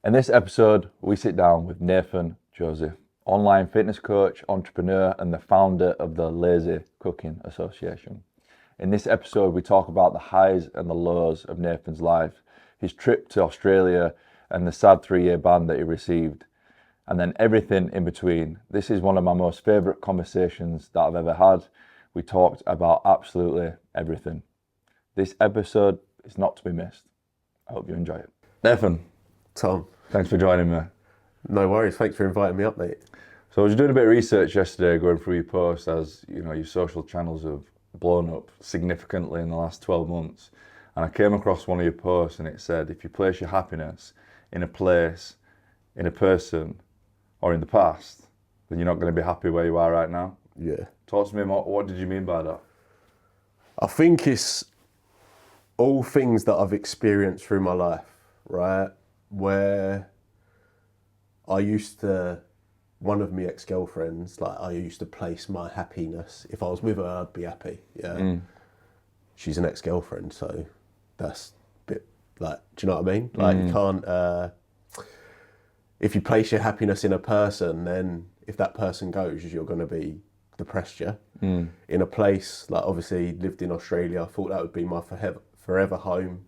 In this episode, we sit down with Nathan Joseph, online fitness coach, entrepreneur, and the founder of the Lazy Cooking Association. In this episode, we talk about the highs and the lows of Nathan's life, his trip to Australia, and the sad 3-year ban that he received, and then everything in between. This is one of my most favourite conversations that I've ever had. We talked about absolutely everything. This episode is not to be missed. I hope you enjoy it. Nathan. Tom. Thanks for joining me. No worries. Thanks for inviting me up, mate. So I was doing a bit of research yesterday, going through your posts, as you know, your social channels have blown up significantly in the last 12 months. And I came across one of your posts and it said, if you place your happiness in a place, in a person, or in the past, then you're not going to be happy where you are right now. Yeah. Talk to me more. What did you mean by that? I think it's all things that I've experienced through my life, right? Where I used to, one of my ex-girlfriends, like I used to place my happiness, if I was with her, I'd be happy, yeah. She's an ex-girlfriend, so that's a bit like, do you know what I mean? Like you can't, if you place your happiness in a person, then if that person goes, you're going to be depressed, yeah? In a place, like obviously lived in Australia, I thought that would be my forever home.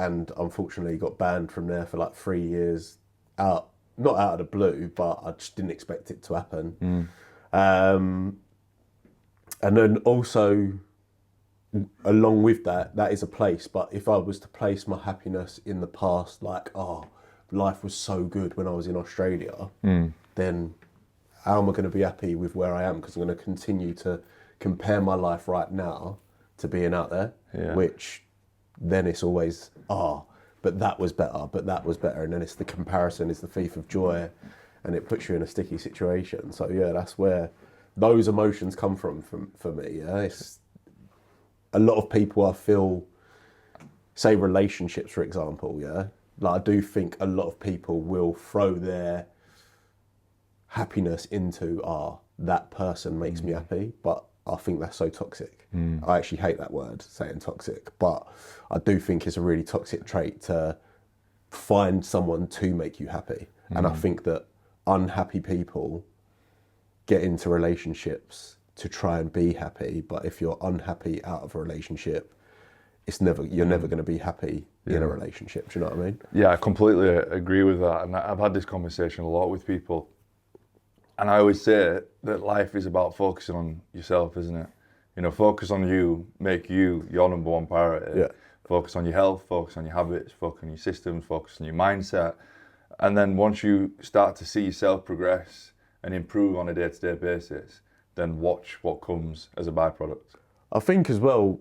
And unfortunately got banned from there for like 3 years, not out of the blue, but I just didn't expect it to happen. And then also, along with that, that is a place, but if I was to place my happiness in the past, like, oh, life was so good when I was in Australia, then how am I going to be happy with where I am? Because I'm going to continue to compare my life right now to being out there, which then it's always, but that was better, and then it's the comparison is the thief of joy, and it puts you in a sticky situation. So yeah, that's where those emotions come from for me. Yeah, it's a lot of people I feel, say relationships for example. Yeah, like I do think a lot of people will throw their happiness into that person makes me happy, but I think that's so toxic. I actually hate that word, saying toxic, but I do think it's a really toxic trait to find someone to make you happy. And I think that unhappy people get into relationships to try and be happy, but if you're unhappy out of a relationship, you're never going to be happy in a relationship. Do you know what I mean? Yeah, I completely agree with that. And I've had this conversation a lot with people. And I always say that life is about focusing on yourself, isn't it? You know, focus on you, make you your number one priority. Yeah. Focus on your health, focus on your habits, focus on your systems, focus on your mindset. And then once you start to see yourself progress and improve on a day-to-day basis, then watch what comes as a byproduct. I think as well,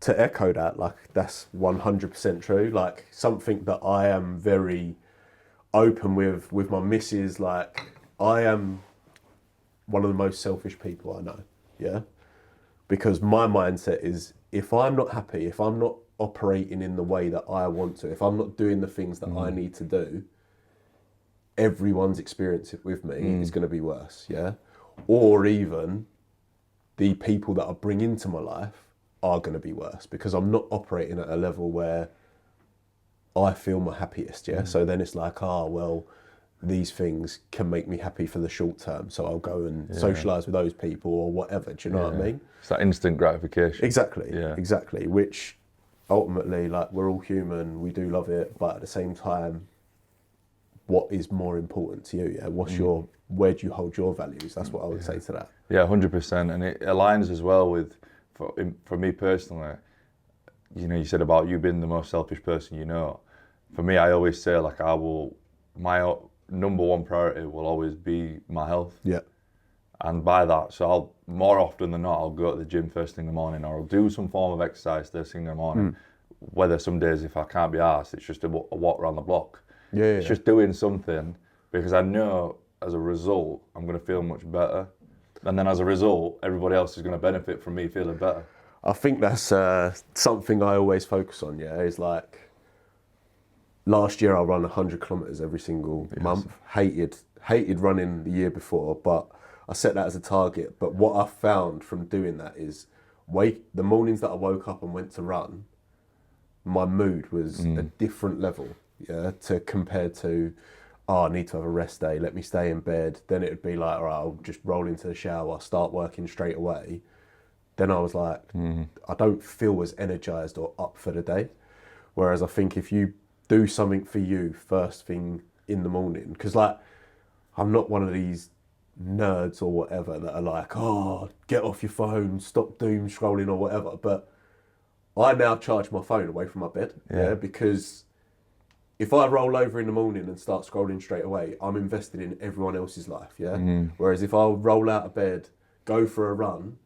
to echo that, like that's 100% true. Like something that I am very open with my missus, like I am one of the most selfish people I know, yeah? Because my mindset is, if I'm not happy, if I'm not operating in the way that I want to, if I'm not doing the things that I need to do, everyone's experience with me is going to be worse, yeah? Or even the people that I bring into my life are going to be worse because I'm not operating at a level where I feel my happiest, yeah? So then it's like, well, these things can make me happy for the short term, so I'll go and socialise with those people or whatever, do you know what I mean? It's that instant gratification. Exactly, which ultimately, like, we're all human, we do love it, but at the same time, what is more important to you, yeah? Where do you hold your values? That's what I would say to that. Yeah, 100%, and it aligns as well with, for me personally, you know, you said about you being the most selfish person you know. For me, I always say, like, my number one priority will always be my health. Yeah. And by that, so I'll more often than not, I'll go to the gym first thing in the morning, or I'll do some form of exercise first thing in the morning. Whether some days, if I can't be arsed, it's just a walk around the block. It's just doing something, because I know as a result, I'm going to feel much better. And then as a result, everybody else is going to benefit from me feeling better. I think that's something I always focus on, yeah, is like, last year I ran 100 kilometres every single month. Hated running the year before, but I set that as a target. But what I found from doing that is the mornings that I woke up and went to run, my mood was a different level, yeah, to compared to, oh, I need to have a rest day, let me stay in bed. Then it would be like, all right, I'll just roll into the shower, start working straight away. Then I was like, I don't feel as energized or up for the day. Whereas I think if you do something for you first thing in the morning, because like, I'm not one of these nerds or whatever that are like, oh, get off your phone, stop doom scrolling or whatever. But I now charge my phone away from my bed, yeah, because if I roll over in the morning and start scrolling straight away, I'm invested in everyone else's life, yeah? Whereas if I roll out of bed, go for a run,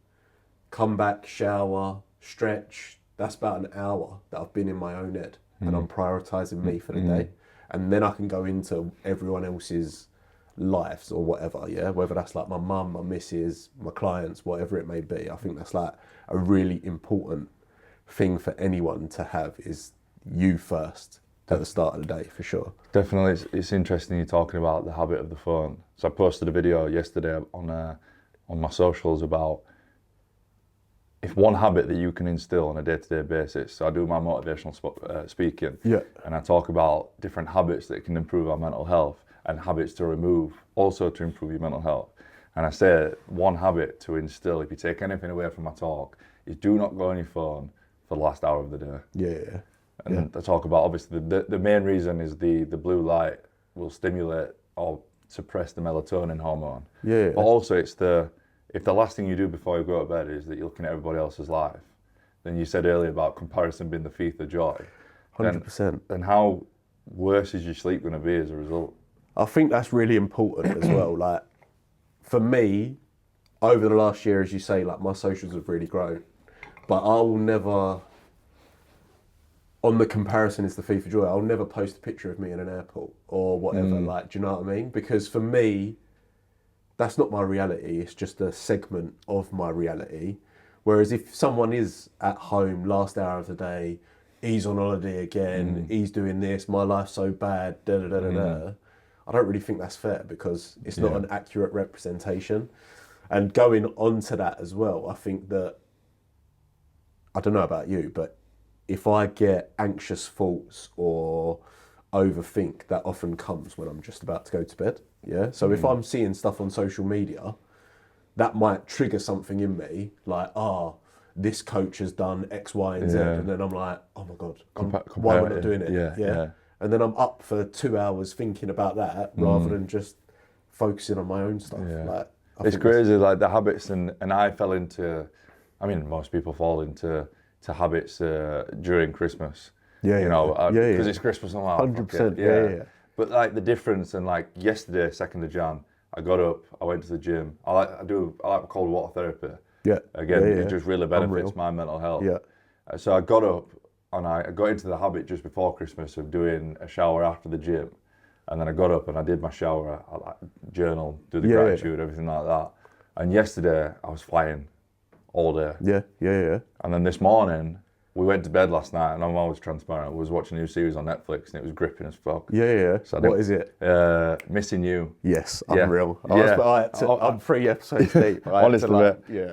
come back, shower, stretch, that's about an hour that I've been in my own head and I'm prioritising me for the day. And then I can go into everyone else's lives or whatever, yeah? Whether that's like my mum, my missus, my clients, whatever it may be. I think that's like a really important thing for anyone to have is you first at the start of the day, for sure. Definitely, it's interesting you're talking about the habit of the phone. So I posted a video yesterday on my socials about if one habit that you can instill on a day-to-day basis. So I do my motivational speaking, and I talk about different habits that can improve our mental health and habits to remove, also to improve your mental health. And I say one habit to instill, if you take anything away from my talk, is do not go on your phone for the last hour of the day. Yeah. And I talk about, obviously, the main reason is the blue light will stimulate or suppress the melatonin hormone. Yeah. But also if the last thing you do before you go to bed is that you're looking at everybody else's life, then you said earlier about comparison being the thief of joy. 100%. Then how worse is your sleep going to be as a result? I think that's really important as well. Like, for me, over the last year, as you say, like my socials have really grown. But I will never, on the comparison is the thief of joy, I'll never post a picture of me in an airport or whatever, like, do you know what I mean? Because for me, that's not my reality, it's just a segment of my reality. Whereas if someone is at home, last hour of the day, he's on holiday again, he's doing this, my life's so bad, I don't really think that's fair because it's not an accurate representation. And going on to that as well, I think that, I don't know about you, but if I get anxious thoughts or overthink, that often comes when I'm just about to go to bed. Yeah. So if I'm seeing stuff on social media, that might trigger something in me, like, this coach has done X, Y, and Z, and then I'm like, oh my God, why am I not doing it? Yeah. And then I'm up for 2 hours thinking about that rather than just focusing on my own stuff. Like, it's crazy, like the habits, and I fell into, I mean, most people fall into habits during Christmas. Because it's Christmas, I'm like, 100%. Yeah. But like the difference, and like yesterday, 2nd of Jan, I got up, I went to the gym. I like cold water therapy. Yeah. Again, it just really benefits my mental health. Yeah. So I got up and I got into the habit just before Christmas of doing a shower after the gym. And then I got up and I did my shower, I like journal, do the gratitude, everything like that. And yesterday I was flying all day. Yeah. And then this morning, we went to bed last night, and I'm always transparent. I was watching a new series on Netflix, and it was gripping as fuck. Yeah. So what is it? Missing You. Yes, unreal. I'm 3 episodes deep. Honestly,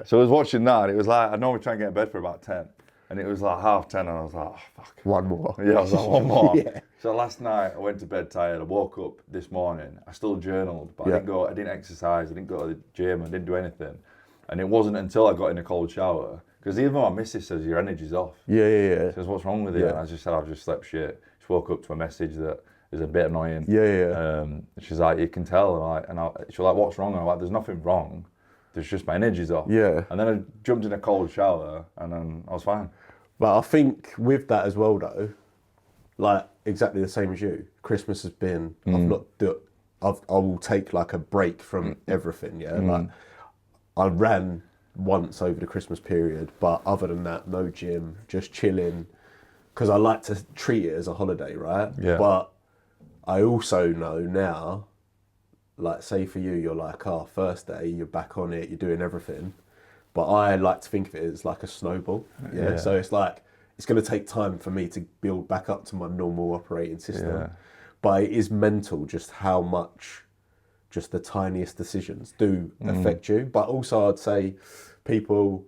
So I was watching that, and it was like, I normally try and get in bed for about 10. And it was like 10:30, and I was like, oh, fuck. One more. Yeah, I was like, one more. So last night, I went to bed tired. I woke up this morning. I still journaled, but I didn't exercise. I didn't go to the gym. I didn't do anything. And it wasn't until I got in a cold shower, because even my missus says your energy's off. Yeah. She says, what's wrong with you? And I just said, I've just slept shit. She woke up to a message that is a bit annoying. She's like, you can tell. She's like, what's wrong? I'm like, there's nothing wrong. There's just my energy's off. Yeah. And then I jumped in a cold shower, and then I was fine. But I think with that as well, though, like exactly the same as you, Christmas has been, I will take like a break from everything. Yeah. Like I ran once over the Christmas period, but other than that, no gym, just chilling, because I like to treat it as a holiday, right? Yeah. But I also know now, like say for you, you're like, first day, you're back on it, you're doing everything. But I like to think of it as like a snowball. Yeah. So it's like, it's going to take time for me to build back up to my normal operating system. Yeah. But it is mental just how much just the tiniest decisions do affect you. But also I'd say people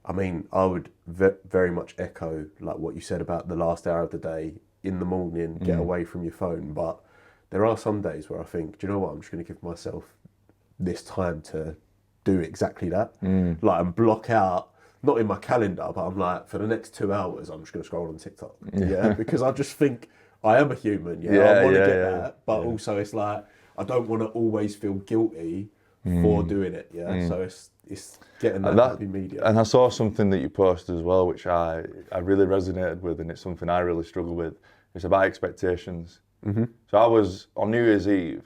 I mean, I would very much echo like what you said about the last hour of the day in the morning, get away from your phone. But there are some days where I think, do you know what? I'm just going to give myself this time to do exactly that. Like, and block out, not in my calendar, but I'm like, for the next 2 hours, I'm just going to scroll on TikTok. Yeah, because I just think I am a human. Yeah, I want to get that, but also it's like I don't want to always feel guilty for doing it. Yeah, so it's getting that happy medium. And I saw something that you posted as well, which I really resonated with, and it's something I really struggle with. It's about expectations. So I was, on New Year's Eve,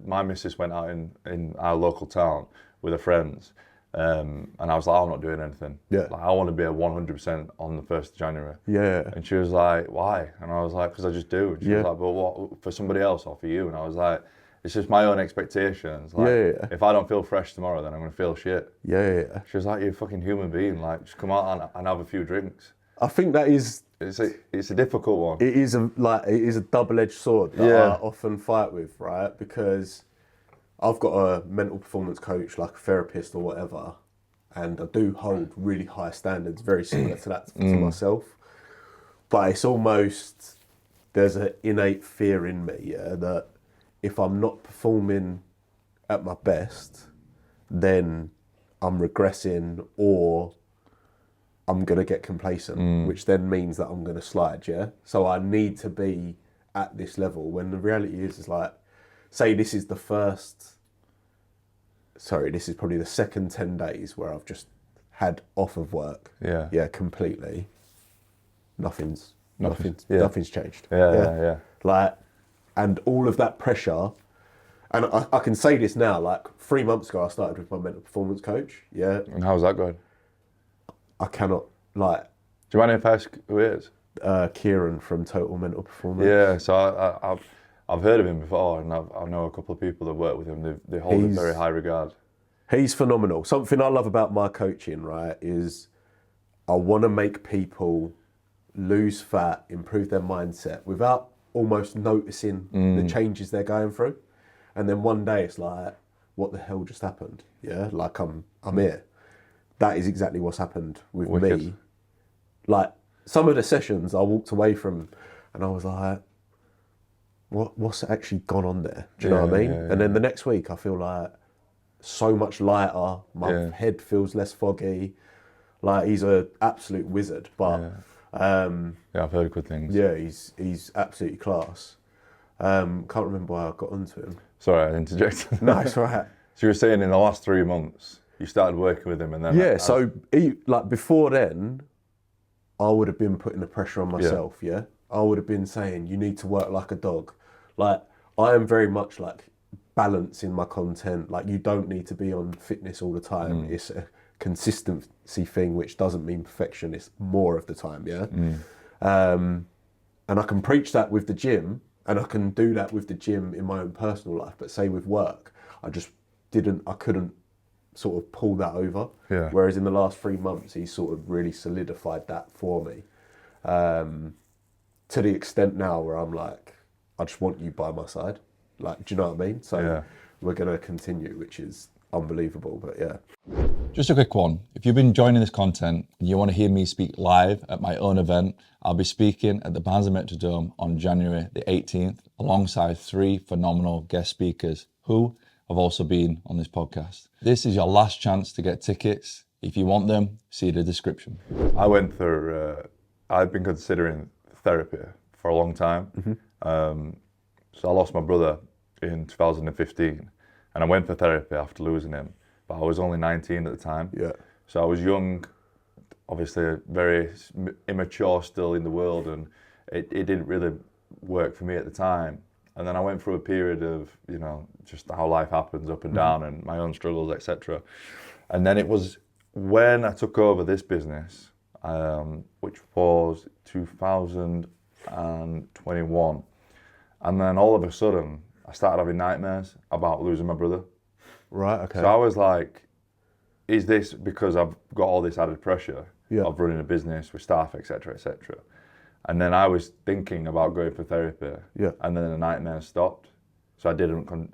my missus went out in our local town with her friends, and I was like, I'm not doing anything. Yeah. Like, I want to be at 100% on the 1st of January. Yeah. And she was like, why? And I was like, because I just do. And she was like, but what, for somebody else or for you? And I was like, it's just my own expectations. Like, if I don't feel fresh tomorrow, then I'm going to feel shit. Yeah. She was like, you're a fucking human being. Like, just come out and have a few drinks. I think that is... It's a difficult one. It is a double-edged sword that I often fight with, right? Because I've got a mental performance coach, like a therapist or whatever, and I do hold really high standards, very similar to that to myself. But it's almost, there's an innate fear in me, yeah, that if I'm not performing at my best, then I'm regressing or I'm going to get complacent, which then means that I'm going to slide, yeah? So I need to be at this level when the reality is like, say this is probably the second 10 days where I've just had off of work. Yeah, completely. Nothing's changed. Yeah. Like, and all of that pressure, and I can say this now, like 3 months ago I started with my mental performance coach, yeah? And how's that going? I cannot, like... Do you mind if I ask who it is? Kieran from Total Mental Performance. Yeah, so I've heard of him before, and I know a couple of people that work with him. They hold him in very high regard. He's phenomenal. Something I love about my coaching, right, is I want to make people lose fat, improve their mindset without almost noticing the changes they're going through. And then one day it's like, what the hell just happened? Yeah, like I'm here. That is exactly what's happened with me. Like, some of the sessions I walked away from and I was like, what's actually gone on there? Do you know what I mean? And then the next week I feel like so much lighter, my head feels less foggy. Like, he's an absolute wizard. But I've heard good things. Yeah, he's absolutely class. Can't remember why I got onto him. Sorry, I interjected. No, it's all right. So you were saying in the last 3 months you started working with him, and then so like before then, I would have been putting the pressure on myself. Yeah, I would have been saying you need to work like a dog. Like, I am very much like balance in my content. Like, you don't need to be on fitness all the time. It's a consistency thing, which doesn't mean perfection. It's more of the time. Yeah, and I can preach that with the gym, and I can do that with the gym in my own personal life. But say with work, I couldn't sort of pull that over. Yeah. Whereas in the last 3 months, he's sort of really solidified that for me. To the extent now where I'm like, I just want you by my side. Like, do you know what I mean? So we're going to continue, which is unbelievable, but yeah. Just a quick one. If you've been enjoying this content and you want to hear me speak live at my own event, I'll be speaking at the Barnes & Metrodome on January the 18th, alongside 3 phenomenal guest speakers who have also been on this podcast. This is your last chance to get tickets. If you want them, see the description. I went through, I've been considering therapy for a long time. So I lost my brother in 2015, and I went for therapy after losing him, but I was only 19 at the time. Yeah. So I was young, obviously very immature still in the world, and it didn't really work for me at the time. And then I went through a period of, you know, just how life happens, up and down, and my own struggles, etc. And then it was when I took over this business, which was 2021. And then all of a sudden, I started having nightmares about losing my brother. Right, okay. So I was like, is this because I've got all this added pressure of running a business with staff, etc., etc.? And then I was thinking about going for therapy. Yeah. And then the nightmares stopped. So I didn't go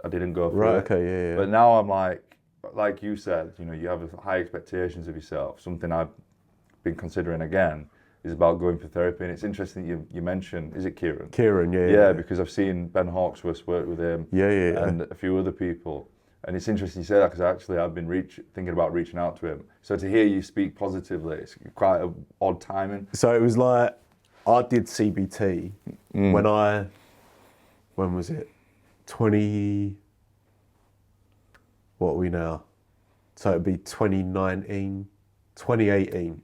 for it. Right, okay, yeah. But now I'm like you said, you know, you have high expectations of yourself, something I been considering again is about going for therapy. And it's interesting you mentioned, is it Kieran? Kieran, Yeah, because I've seen Ben Hawksworth work with him. Yeah. And a few other people. And it's interesting you say that because actually I've been thinking about reaching out to him. So to hear you speak positively, it's quite an odd timing. So it was like, I did CBT when was it? What are we now? So it'd be 2018.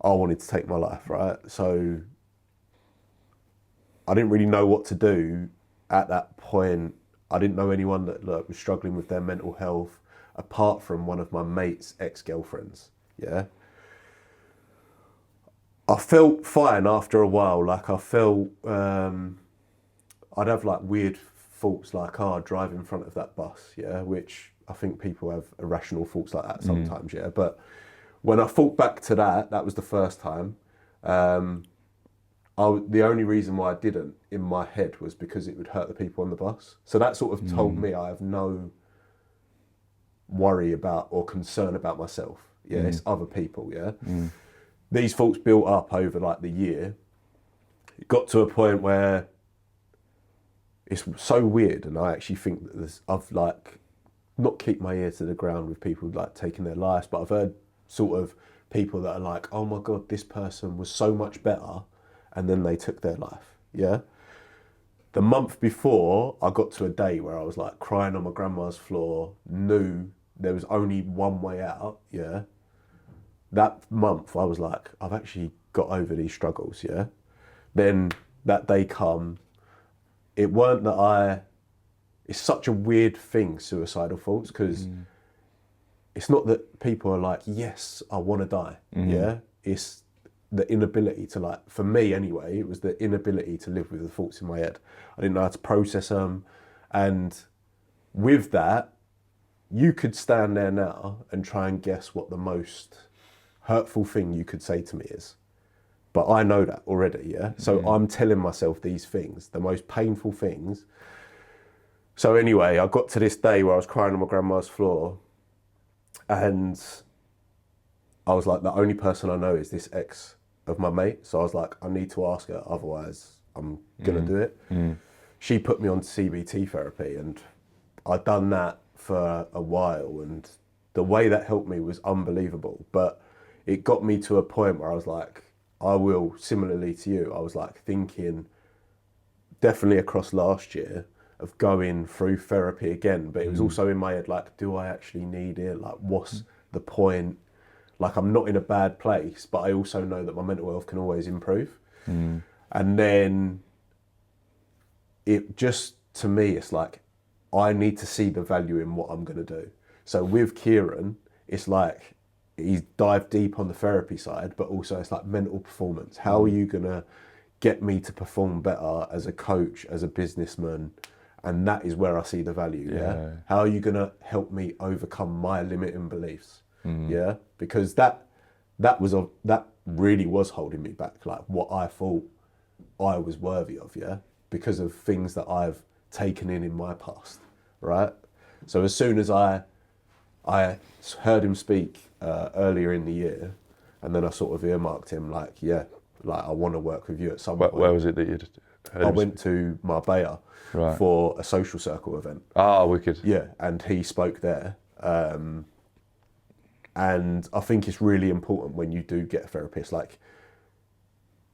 I wanted to take my life, right? So I didn't really know what to do at that point. I didn't know anyone that was struggling with their mental health apart from one of my mate's ex-girlfriends, yeah? I felt fine after a while. Like I felt, I'd have like weird thoughts like, drive in front of that bus, yeah? Which I think people have irrational thoughts like that sometimes, yeah? But when I thought back to that was the first time. The only reason why I didn't in my head was because it would hurt the people on the bus. So that sort of told me I have no worry about or concern about myself. Yeah, it's other people, yeah? These thoughts built up over like the year. It got to a point where it's so weird, and I actually think that I've like, not keep my ear to the ground with people like taking their lives, but I've heard sort of people that are like, oh my God, this person was so much better, and then they took their life, yeah? The month before, I got to a day where I was like crying on my grandma's floor, knew there was only one way out, yeah? That month, I was like, I've actually got over these struggles, yeah? Then that day come, it weren't that it's such a weird thing, suicidal thoughts, because it's not that people are like, yes, I want to die, yeah? It's the inability to like, for me anyway, it was the inability to live with the thoughts in my head. I didn't know how to process them. And with that, you could stand there now and try and guess what the most hurtful thing you could say to me is. But I know that already, yeah? So I'm telling myself these things, the most painful things. So anyway, I got to this day where I was crying on my grandma's floor, and I was like, the only person I know is this ex of my mate. So I was like, I need to ask her, otherwise I'm gonna do it. She put me on CBT therapy, and I'd done that for a while, and the way that helped me was unbelievable. But it got me to a point where I was like, I will, similarly to you, I was like thinking, definitely across last year, of going through therapy again. But it was also in my head, like, do I actually need it? Like, what's the point? Like, I'm not in a bad place, but I also know that my mental health can always improve. And then it just, to me, it's like, I need to see the value in what I'm going to do. So with Kieran, it's like, he's dived deep on the therapy side, but also it's like mental performance. How are you going to get me to perform better as a coach, as a businessman? And that is where I see the value, yeah? How are you going to help me overcome my limiting beliefs? Yeah, because that really was holding me back, like what I thought I was worthy of, yeah, because of things that I've taken in my past, right? So as soon as I heard him speak earlier in the year, and then I sort of earmarked him, like, yeah, like I want to work with you at some point. Where was it that you'd heard him? I went to Marbella for a social circle event. Ah, wicked. Yeah, and he spoke there. And I think it's really important when you do get a therapist, like,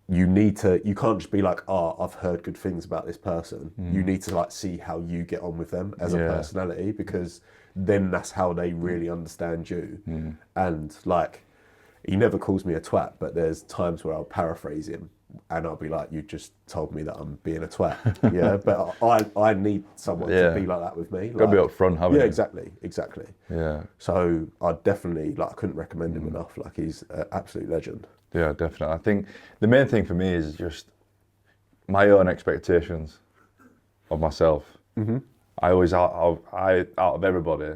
you can't just be like, I've heard good things about this person. You need to like see how you get on with them as a personality, because then that's how they really understand you. And like, he never calls me a twat, but there's times where I'll paraphrase him and I'll be like, you just told me that I'm being a twat. Yeah, but I need someone to be like that with me. Gotta be upfront, haven't you? Yeah, exactly. Yeah. So I definitely, like, I couldn't recommend him enough. Like, he's an absolute legend. Yeah, definitely. I think the main thing for me is just my own expectations of myself. I always, out of everybody,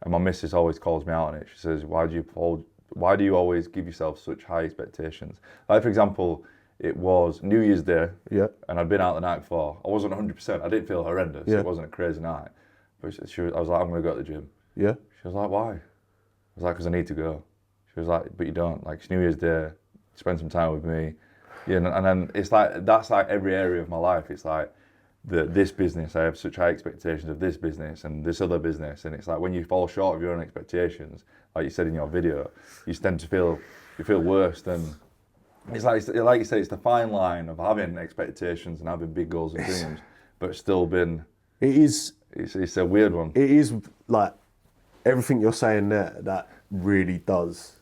and my missus always calls me out on it. She says, why do you always give yourself such high expectations? Like, for example, it was New Year's Day, and I'd been out the night before. I wasn't 100%. I didn't feel horrendous. It wasn't a crazy night. But I was like, I'm going to go to the gym. Yeah. She was like, why? I was like, because I need to go. She She was like, but you don't. Like, it's New Year's Day, spend some time with me. Yeah, and then it's like, that's like every area of my life. It's like, this business, I have such high expectations of this business and this other business. And it's like, when you fall short of your own expectations, like you said in your video, you tend to feel worse than, it's like you said, it's the fine line of having expectations and having big goals and dreams, but still been, it's a weird one. It is like, everything you're saying there, that really does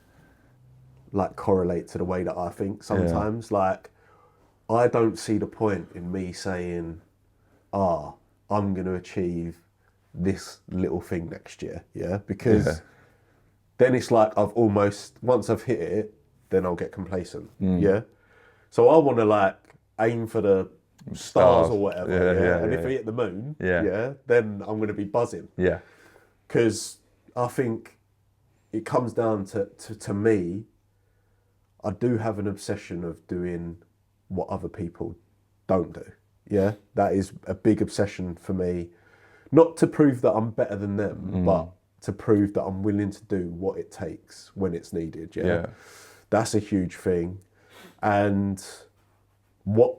like correlate to the way that I think sometimes. Like, I don't see the point in me saying, I'm going to achieve this little thing next year, because then it's like once I've hit it, then I'll get complacent, So I want to like aim for the stars or whatever, and if I hit the moon, then I'm going to be buzzing, because I think it comes down to me, I do have an obsession of doing what other people don't do. Yeah, that is a big obsession for me. Not to prove that I'm better than them, but to prove that I'm willing to do what it takes when it's needed. Yeah. That's a huge thing. And what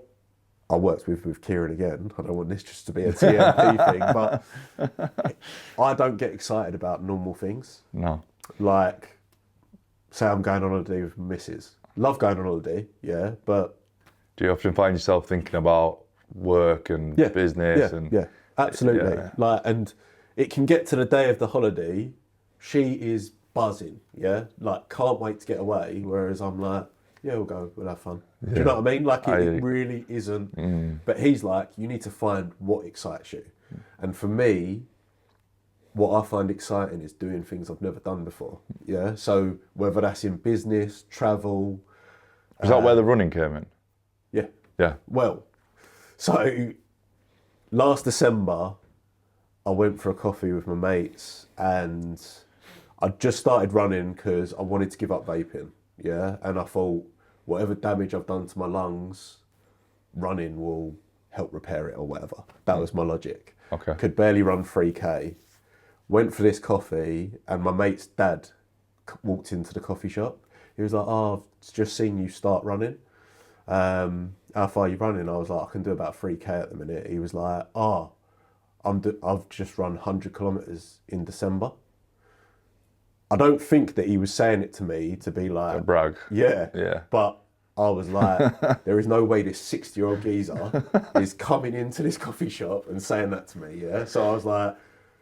I worked with Kieran again, I don't want this just to be a TMP thing, but I don't get excited about normal things. No. Like, say I'm going on holiday with Mrs. Love going on holiday, but... Do you often find yourself thinking about work and business? Yeah, absolutely. Like, and it can get to the day of the holiday, she is buzzing, like can't wait to get away, whereas I'm like, we'll go, we'll have fun. Do you know what I mean? Like, it really isn't. But he's like, you need to find what excites you. And for me, what I find exciting is doing things I've never done before. So whether that's in business, travel. Is that where the running came in? Yeah. Well, so last December, I went for a coffee with my mates, and I just started running because I wanted to give up vaping. And I thought, whatever damage I've done to my lungs, running will help repair it or whatever. That was my logic. Okay. Could barely run 3K. Went for this coffee, and my mate's dad walked into the coffee shop. He was like, I've just seen you start running. How far are you running? I was like, I can do about 3K at the minute. He was like, I've just run 100 kilometres in December. I don't think that he was saying it to me to be like... A brag. Yeah. But I was like, there is no way this 60-year-old geezer is coming into this coffee shop and saying that to me, So I was like,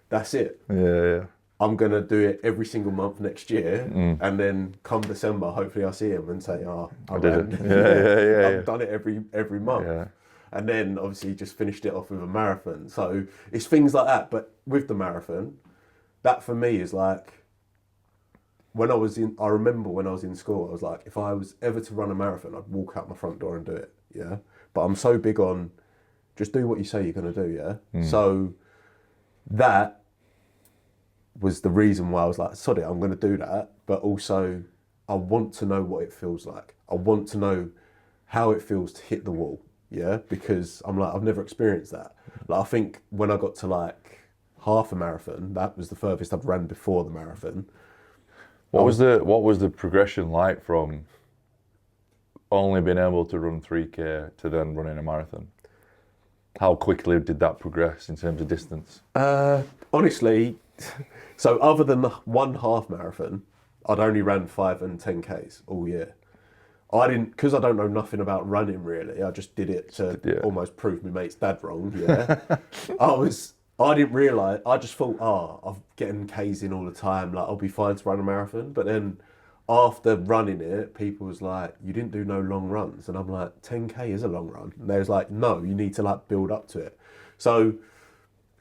that's it. Yeah. I'm going to do it every single month next year. And then come December, hopefully I see him and say, I did it. I've done it every month. Yeah. And then obviously just finished it off with a marathon. So it's things like that. But with the marathon, that for me is like, I remember when I was in school, I was like, if I was ever to run a marathon, I'd walk out my front door and do it. But I'm so big on just do what you say you're going to do. So that was the reason why I was like, sod it, I'm going to do that. But also, I want to know what it feels like. I want to know how it feels to hit the wall, because I'm like, I've never experienced that. Like, I think when I got to like half a marathon, that was the furthest I've ran before the marathon. What was the progression like from only being able to run 3K to then running a marathon? How quickly did that progress in terms of distance? Honestly, so other than the one half marathon, I'd only ran 5 and 10Ks all year. Because I don't know nothing about running really, I just did it to almost prove my mate's dad wrong, I didn't realise, I just thought, I'm getting Ks in all the time, like I'll be fine to run a marathon. But then after running it, people was like, you didn't do no long runs. And I'm like, 10K is a long run. And they was like, no, you need to like build up to it. So,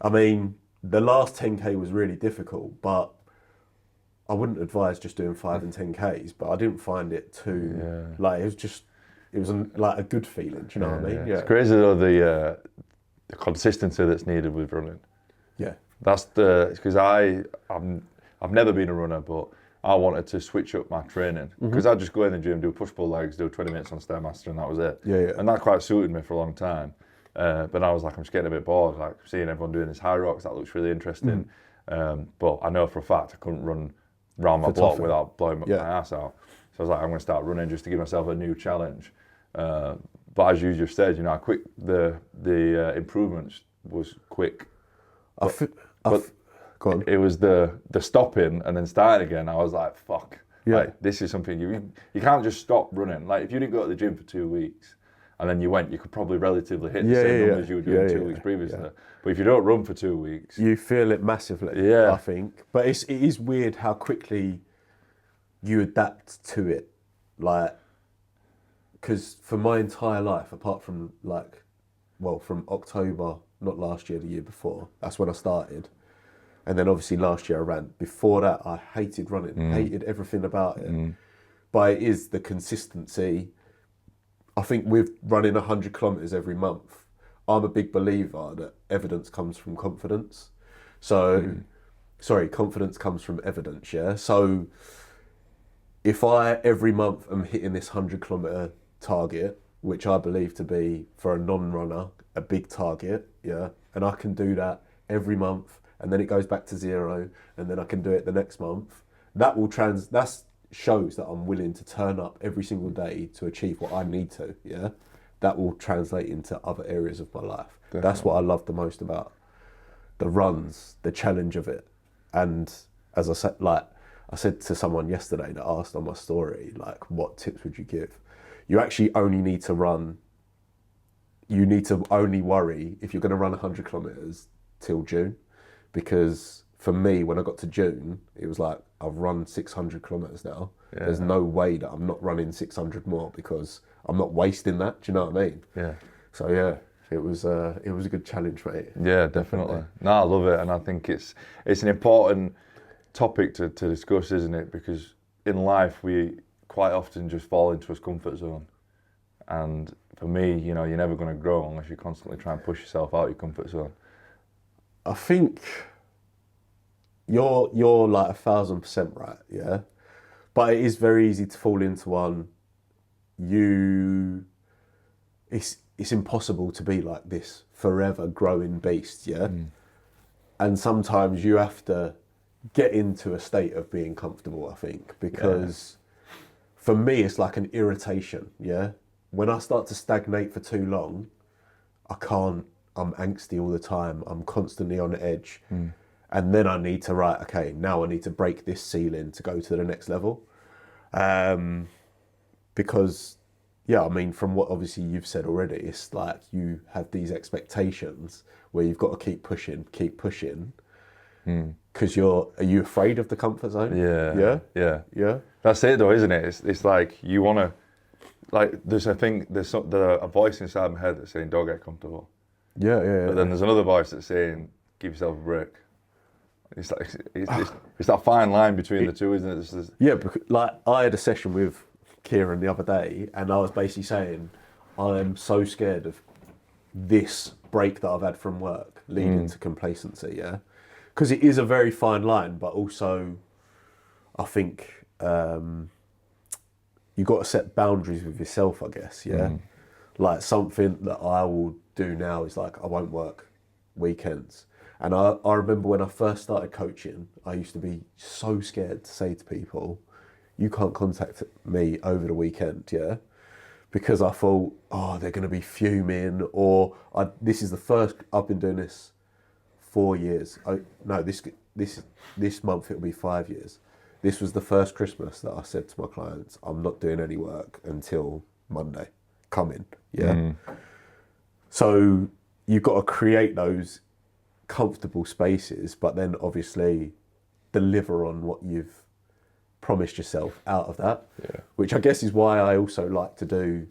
I mean, the last 10K was really difficult, but I wouldn't advise just doing 5 and 10Ks, but I didn't find it too, like, it was like a good feeling, do you know what I mean? It's crazy though, the consistency that's needed with running. That's because I've never been a runner, but I wanted to switch up my training because I'd just go in the gym, do push-pull legs, do 20 minutes on Stairmaster, and that was it. And that quite suited me for a long time. But I was like, I'm just getting a bit bored, like seeing everyone doing this high rocks, that looks really interesting. But I know for a fact I couldn't run round my For block tougher. without blowing my Yeah. ass out. So I was like, I'm going to start running just to give myself a new challenge. But as you just said, you know, the improvements was quick. Go on. It was the stopping and then starting again. I was like, fuck. Yeah. Like, this is something you can't just stop running. Like, if you didn't go to the gym for 2 weeks and then you went, you could probably relatively hit the same numbers you were doing 2 weeks previously. Yeah. But if you don't run for 2 weeks, you feel it massively. Yeah. I think. But it is weird how quickly you adapt to it. Like, because for my entire life, apart from from October, not last year, the year before, that's when I started. And then obviously last year I ran. Before that, I hated running, hated everything about it. But it is the consistency. I think with running 100 kilometres every month, I'm a big believer that evidence comes from confidence. So, confidence comes from evidence, yeah? So if I, every month, am hitting this 100 kilometre target, which I believe to be, for a non-runner, a big target, yeah? And I can do that every month, and then it goes back to 0, and then I can do it the next month. That shows that I'm willing to turn up every single day to achieve what I need to, yeah? That will translate into other areas of my life. Definitely. That's what I love the most about the runs, the challenge of it. And as I said to someone yesterday that asked on my story, like, what tips would you give? You actually only need to run, you need to only worry if you're going to run 100 kilometres till June. Because for me, when I got to June, it was like, I've run 600 kilometres now. Yeah. There's no way that I'm not running 600 more because I'm not wasting that. Do you know what I mean? Yeah. So yeah, it was a good challenge, mate. Yeah, definitely. No, I love it, and I think it's an important topic to discuss, isn't it? Because in life we quite often just fall into a comfort zone, and for me, you know, you're never going to grow unless you constantly try and push yourself out your comfort zone. I think you're like 1,000% right, yeah. But it is very easy to fall into one. It's impossible to be like this forever growing beast, yeah. And sometimes you have to get into a state of being comfortable, I think, because for me it's like an irritation, yeah. When I start to stagnate for too long, I'm angsty all the time. I'm constantly on edge. And then I need to now I need to break this ceiling to go to the next level. Because, yeah, I mean, from what obviously you've said already, it's like you have these expectations where you've got to keep pushing. Because are you afraid of the comfort zone? Yeah. That's it though, isn't it? It's like you want to, like, there's a voice inside my head that's saying, don't get comfortable. Yeah. But then there's another voice that's saying, give yourself a break. It's like it's that fine line between the two, isn't it? Yeah, because, like, I had a session with Kieran the other day, and I was basically saying, I'm so scared of this break that I've had from work leading to complacency, yeah? Because it is a very fine line, but also I think you've got to set boundaries with yourself, I guess, yeah? Like, something that I will do now is, like, I won't work weekends. And I remember when I first started coaching, I used to be so scared to say to people, you can't contact me over the weekend, yeah? Because I thought, they're going to be fuming, or this is the first, I've been doing this 4 years. This month it'll be 5 years. This was the first Christmas that I said to my clients, I'm not doing any work until Monday. Come in, yeah? So you've got to create those comfortable spaces, but then obviously deliver on what you've promised yourself out of that. Yeah. Which I guess is why I also like to do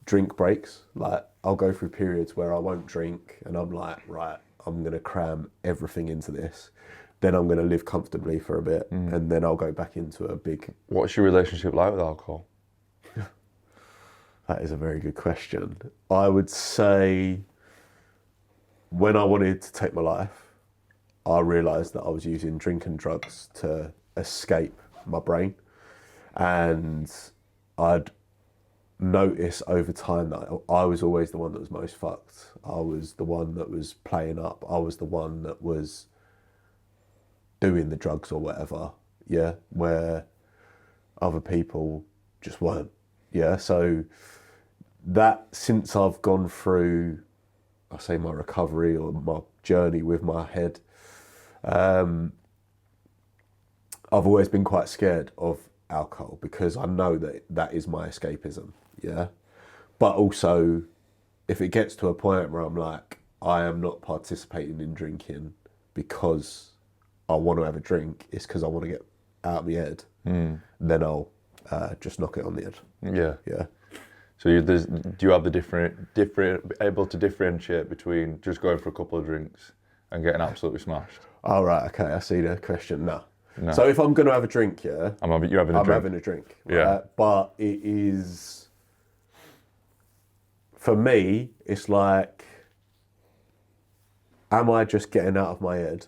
drink breaks. Like, I'll go through periods where I won't drink, and I'm like, right, I'm going to cram everything into this. Then I'm going to live comfortably for a bit, and then I'll go back into a big... What's your relationship like with alcohol? That is a very good question. I would say when I wanted to take my life, I realised that I was using drink and drugs to escape my brain. And I'd notice over time that I was always the one that was most fucked. I was the one that was playing up. I was the one that was doing the drugs or whatever, yeah, where other people just weren't, yeah. So that, since I've gone through, I say, my recovery or my journey with my head, I've always been quite scared of alcohol because I know that that is my escapism, yeah. But also, if it gets to a point where I'm like, I am not participating in drinking because I want to have a drink, it's because I want to get out of my head, then I'll just knock it on the head. Yeah. Yeah. So do you have the different able to differentiate between just going for a couple of drinks and getting absolutely smashed? Oh, right, okay, I see the question. No. No. So if I'm going to have a drink, yeah, You're having a I'm drink. having a drink, right? Yeah. But it is, for me, it's like, am I just getting out of my head,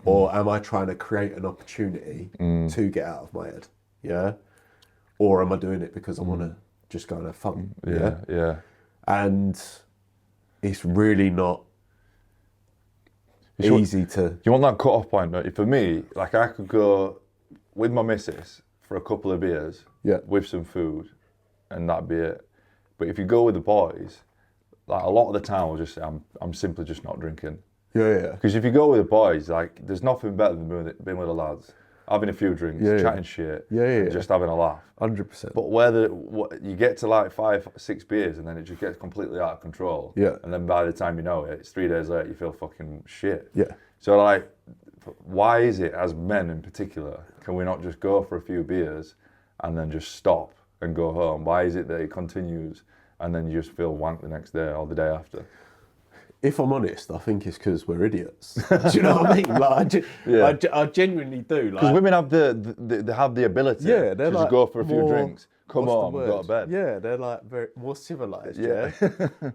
or am I trying to create an opportunity to get out of my head? Yeah. Or am I doing it because I want to just go and have fun? Yeah, yeah. And it's really not easy to. You want that cut-off point, don't you? For me, like, I could go with my missus for a couple of beers, Yeah. with some food, and that'd be it. But if you go with the boys, like, a lot of the time I'll just say I'm simply just not drinking. Yeah, yeah. Because if you go with the boys, like, there's nothing better than being with the lads, having a few drinks, chatting shit, and just having a laugh. 100%. But you get to like 5, 6 beers, and then it just gets completely out of control. Yeah. And then by the time you know it, it's 3 days later, you feel fucking shit. Yeah. So, like, why is it, as men in particular, can we not just go for a few beers and then just stop and go home? Why is it that it continues and then you just feel wank the next day or the day after? If I'm honest, I think it's because we're idiots. Do you know what I mean? Like, I genuinely do. Because Like, women have they have the ability they're to like just go for a few more, drinks, come what's the home, word? go to bed. Yeah, they're like very more civilized. Yeah.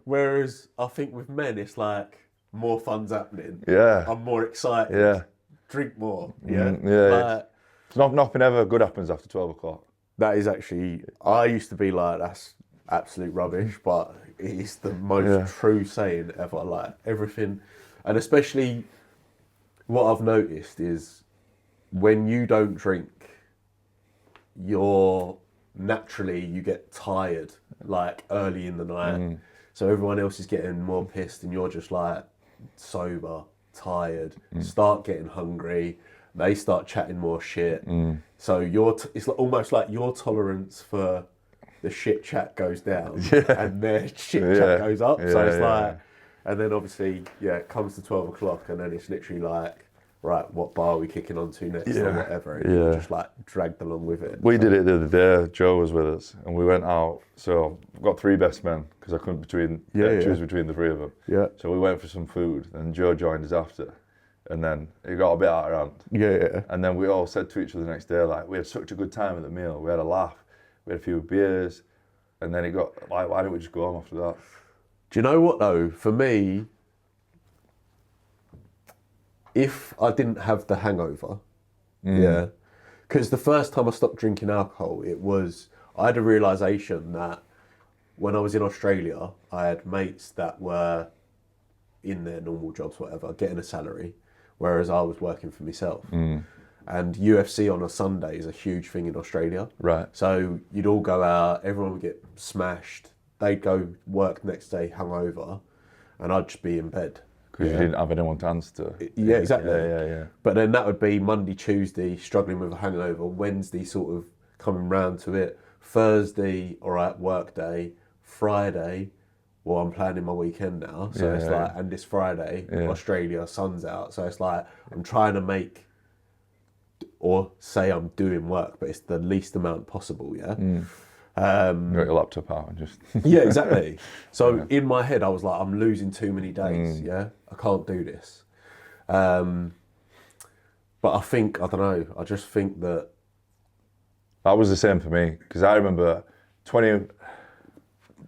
Whereas I think with men, it's like more fun's happening. Yeah. I'm more excited. Yeah. Drink more. Yeah. Yeah. Nothing ever good happens after 12 o'clock. That is actually. I used to be like, that's absolute rubbish, but it's the most true saying ever. Like, everything, and especially what I've noticed is when you don't drink, you get tired like early in the night. So everyone else is getting more pissed and you're just like sober, tired, start getting hungry, they start chatting more shit. So it's like, almost like your tolerance for the shit chat goes down and their shit chat goes up. So it's like, and then obviously, it comes to 12 o'clock and then it's literally like, right, what bar are we kicking on to next or whatever. And you're just like dragged along with it. We did it the other day. Joe was with us and we went out. So I've got 3 best men because I couldn't choose between the 3 of them. Yeah. So we went for some food and Joe joined us after. And then it got a bit out of hand. Yeah. And then we all said to each other the next day, like, we had such a good time at the meal. We had a laugh. We had a few beers. And then it got, like, why don't we just go home after that? Do you know what though? For me, if I didn't have the hangover, because the first time I stopped drinking alcohol, I had a realisation that when I was in Australia, I had mates that were in their normal jobs, whatever, getting a salary, whereas I was working for myself. And UFC on a Sunday is a huge thing in Australia. Right. So you'd all go out, everyone would get smashed. They'd go work next day hungover, and I'd just be in bed. Because you didn't have anyone to answer to. Yeah, exactly. Yeah. But then that would be Monday, Tuesday, struggling with a hangover. Wednesday, sort of coming round to it. Thursday, all right, work day. Friday, well, I'm planning my weekend now. So it's like, and this Friday, Australia, sun's out. So it's like, I'm trying to make, or say I'm doing work, but it's the least amount possible, yeah? You got your laptop out and just... Yeah, exactly. So in my head, I was like, I'm losing too many days, yeah? I can't do this. But I think, I don't know, I just think that... That was the same for me, because I remember 21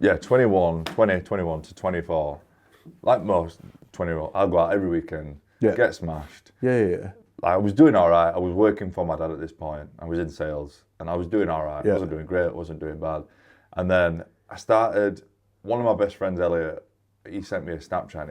to 24, like most 20-year-old, I'll go out every weekend, get smashed. Yeah. I was doing all right. I was working for my dad at this point. I was in sales and I was doing all right. I wasn't doing great, I wasn't doing bad. And then I started, one of my best friends, Elliot, he sent me a Snapchat.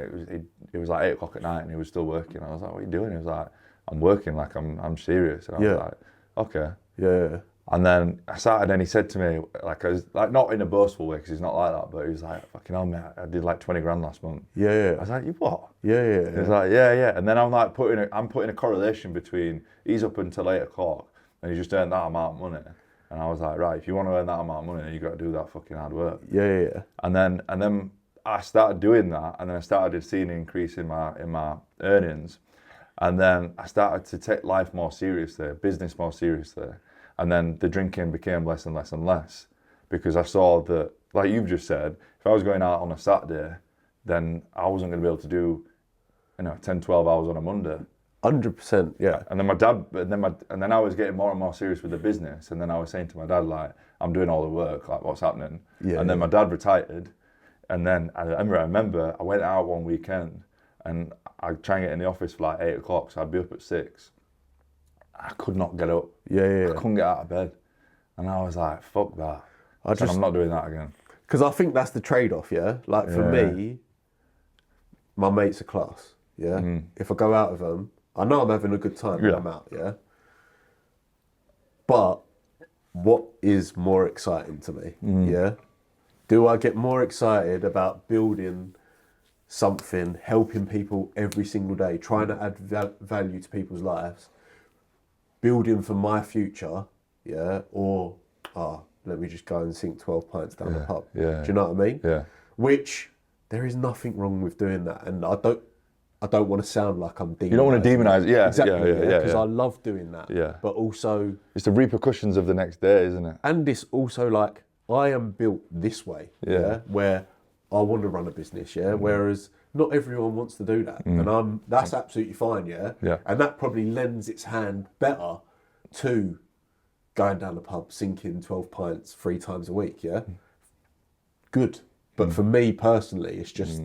It was like 8 o'clock at night and he was still working. I was like, what are you doing? He was like, I'm working, like I'm serious. And I was like, okay. Yeah. And then I started, and he said to me, like, I was like, not in a boastful way, because he's not like that, but he was like, fucking hell, mate, I did like 20 grand last month. Yeah. I was like, you what? Yeah. He was like, yeah. And then I'm like I'm putting a correlation between he's up until 8 o'clock and he just earned that amount of money. And I was like, right, if you want to earn that amount of money, then you got to do that fucking hard work. Yeah. And then I started doing that, and then I started seeing an increase in my earnings. And then I started to take life more seriously, business more seriously. And then the drinking became less and less and less, because I saw that, like you've just said, if I was going out on a Saturday, then I wasn't going to be able to do, 10, 12 hours on a Monday. 100%, yeah. And then my dad, and then I was getting more and more serious with the business. And then I was saying to my dad, like, I'm doing all the work, like, what's happening? Yeah, and then my dad retired. And then I remember I went out one weekend, and I'd try and get in the office for like 8 o'clock, so I'd be up at 6. I could not get up. Yeah. I couldn't get out of bed. And I was like, fuck that. I'm not doing that again. Because I think that's the trade-off, yeah? Like, for me, my mates are class, yeah? If I go out with them, I know I'm having a good time when I'm out, yeah? But what is more exciting to me, yeah? Do I get more excited about building something, helping people every single day, trying to add value to people's lives, building for my future, yeah? Or, let me just go and sink 12 pints down the pub. Yeah. Do you know what I mean? Yeah. Which, there is nothing wrong with doing that. And I don't want to sound like I'm demonising. You don't want to demonize it, yeah. Exactly, because I love doing that. Yeah. But also... It's the repercussions of the next day, isn't it? And it's also like, I am built this way, where I want to run a business, whereas not everyone wants to do that. And that's absolutely fine, yeah? And that probably lends its hand better to going down the pub, sinking 12 pints 3 times a week, yeah? Good. But for me personally, it's just,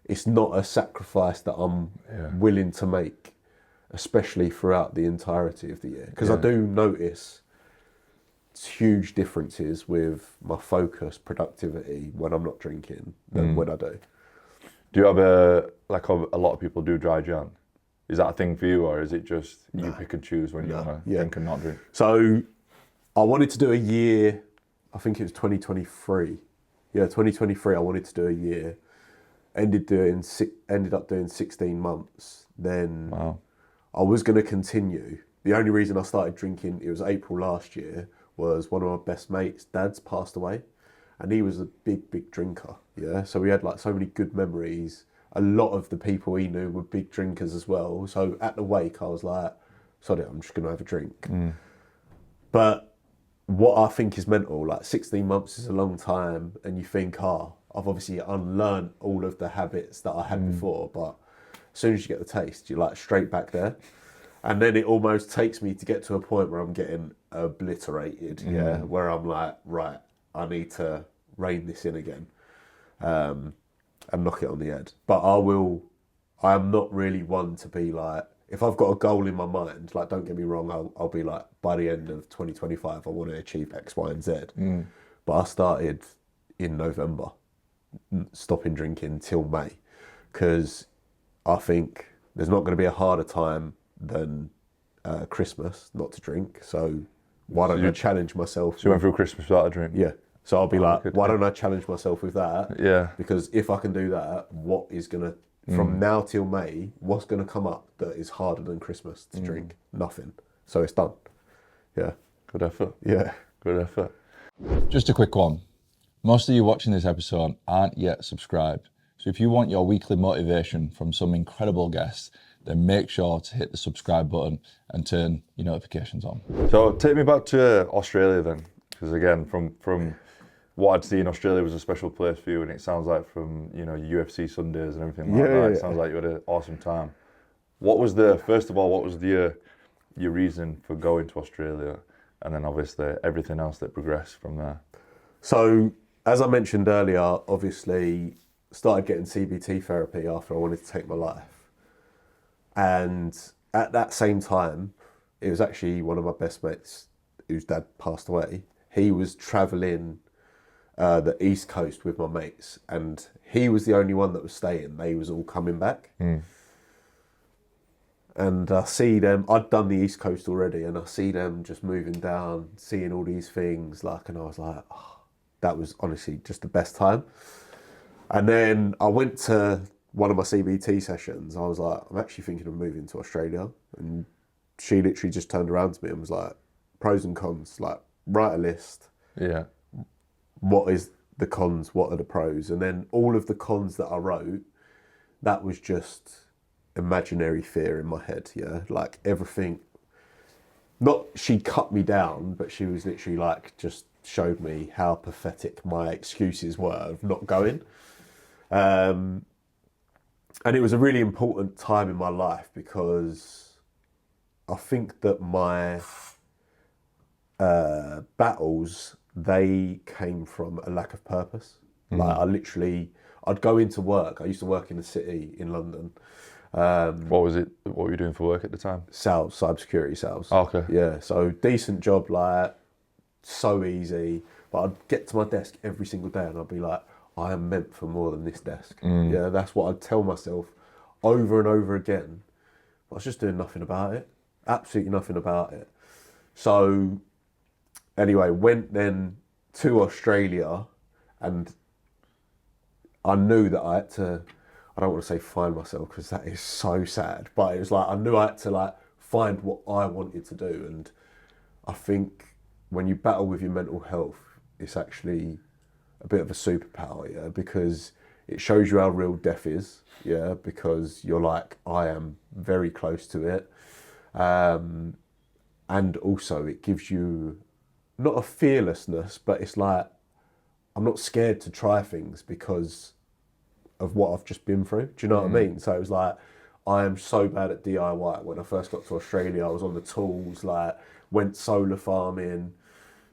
it's not a sacrifice that I'm willing to make, especially throughout the entirety of the year. Because I do notice huge differences with my focus, productivity when I'm not drinking than when I do. Do you have a lot of people do dry Jan? Is that a thing for you, or is it just you pick and choose when you want to drink and not drink? So I wanted to do a year, I think it was 2023. Yeah, 2023 I wanted to do a year. Ended up doing 16 months. Then I was going to continue. The only reason I started drinking, it was April last year, was one of my best mates' dads passed away. And he was a big drinker, yeah? So we had like so many good memories. A lot of the people he knew were big drinkers as well. So at the wake, I was like, sorry, I'm just going to have a drink. But what I think is mental, like 16 months is a long time, and you think, I've obviously unlearned all of the habits that I had before, but as soon as you get the taste, you're like straight back there. And then it almost takes me to get to a point where I'm getting obliterated, where I'm like, right, I need to rein this in again and knock it on the head. But I am not really one to be like, if I've got a goal in my mind, like, don't get me wrong, I'll be like, by the end of 2025, I want to achieve X, Y, and Z. But I started in November, stopping drinking till May, because I think there's not going to be a harder time than Christmas not to drink. So why don't I challenge myself? So you went through Christmas without a drink? Yeah. So I'll be why don't I challenge myself with that? Yeah. Because if I can do that, what is going to, from now till May, what's going to come up that is harder than Christmas to drink? Nothing. So it's done. Yeah. Good effort. Yeah. Good effort. Just a quick one. Most of you watching this episode aren't yet subscribed. So if you want your weekly motivation from some incredible guests, then make sure to hit the subscribe button and turn your notifications on. So take me back to Australia then, because again, from what I'd seen, Australia was a special place for you, and it sounds like from UFC Sundays and everything like that, it sounds like you had an awesome time. First of all, what was your reason for going to Australia, and then obviously everything else that progressed from there? So as I mentioned earlier, obviously started getting CBT therapy after I wanted to take my life. And at that same time, it was actually one of my best mates whose dad passed away. He was travelling the East Coast with my mates, and he was the only one that was staying. They was all coming back. And I see them, I'd done the East Coast already, and I see them just moving down, seeing all these things, like, and I was like, oh, that was honestly just the best time. And then I went to one of my CBT sessions. I was like, I'm actually thinking of moving to Australia. And she literally just turned around to me and was like, pros and cons, like, write a list. Yeah. What is the cons? What are the pros? And then all of the cons that I wrote, that was just imaginary fear in my head, yeah? Like everything, not she cut me down, but she was literally like, just showed me how pathetic my excuses were of not going. And it was a really important time in my life because I think that my battles, they came from a lack of purpose. Like I'd go into work. I used to work in the city in London. What was it? What were you doing for work at the time? Sales, cybersecurity sales. Oh, okay. Yeah, so decent job, like so easy. But I'd get to my desk every single day and I'd be like, I am meant for more than this desk. Yeah, that's what I'd tell myself over and over again. But I was just doing nothing about it. Absolutely nothing about it. So anyway, went then to Australia, and I knew that I had to, I don't want to say find myself because that is so sad, but it was like I knew I had to like find what I wanted to do. And I think when you battle with your mental health, it's actually a bit of a superpower, yeah, because it shows you how real death is, yeah, because you're like, I am very close to it. And also it gives you not a fearlessness, but it's like, I'm not scared to try things because of what I've just been through. Do you know what I mean? So it was like, I am so bad at DIY. When I first got to Australia, I was on the tools, like went solar farming,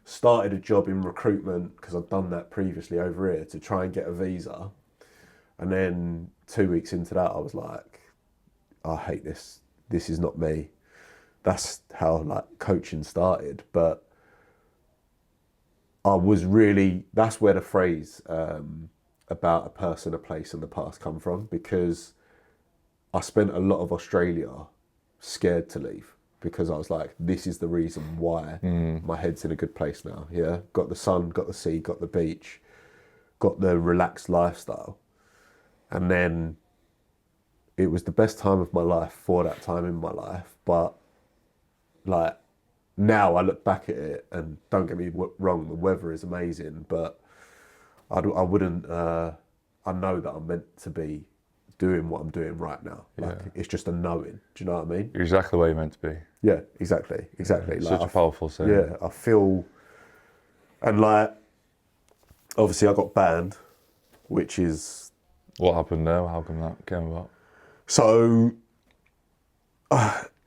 started a job in recruitment because I'd done that previously over here to try and get a visa. And then 2 weeks into that, I was like, I hate this. This is not me. That's how like coaching started. But I was really, that's where the phrase about a person, a place and the past come from, because I spent a lot of Australia scared to leave because I was like, this is the reason why my head's in a good place now. Yeah, got the sun, got the sea, got the beach, got the relaxed lifestyle. And then it was the best time of my life for that time in my life. But like now I look back at it, and don't get me wrong, the weather is amazing, but I wouldn't, I know that I'm meant to be doing what I'm doing right now. Like it's just a knowing. Do you know what I mean? You're exactly where you're meant to be. Yeah, exactly. Like, Such a powerful saying. Yeah, I feel, and like, obviously I got banned, which is... What happened there? How come that came about? So,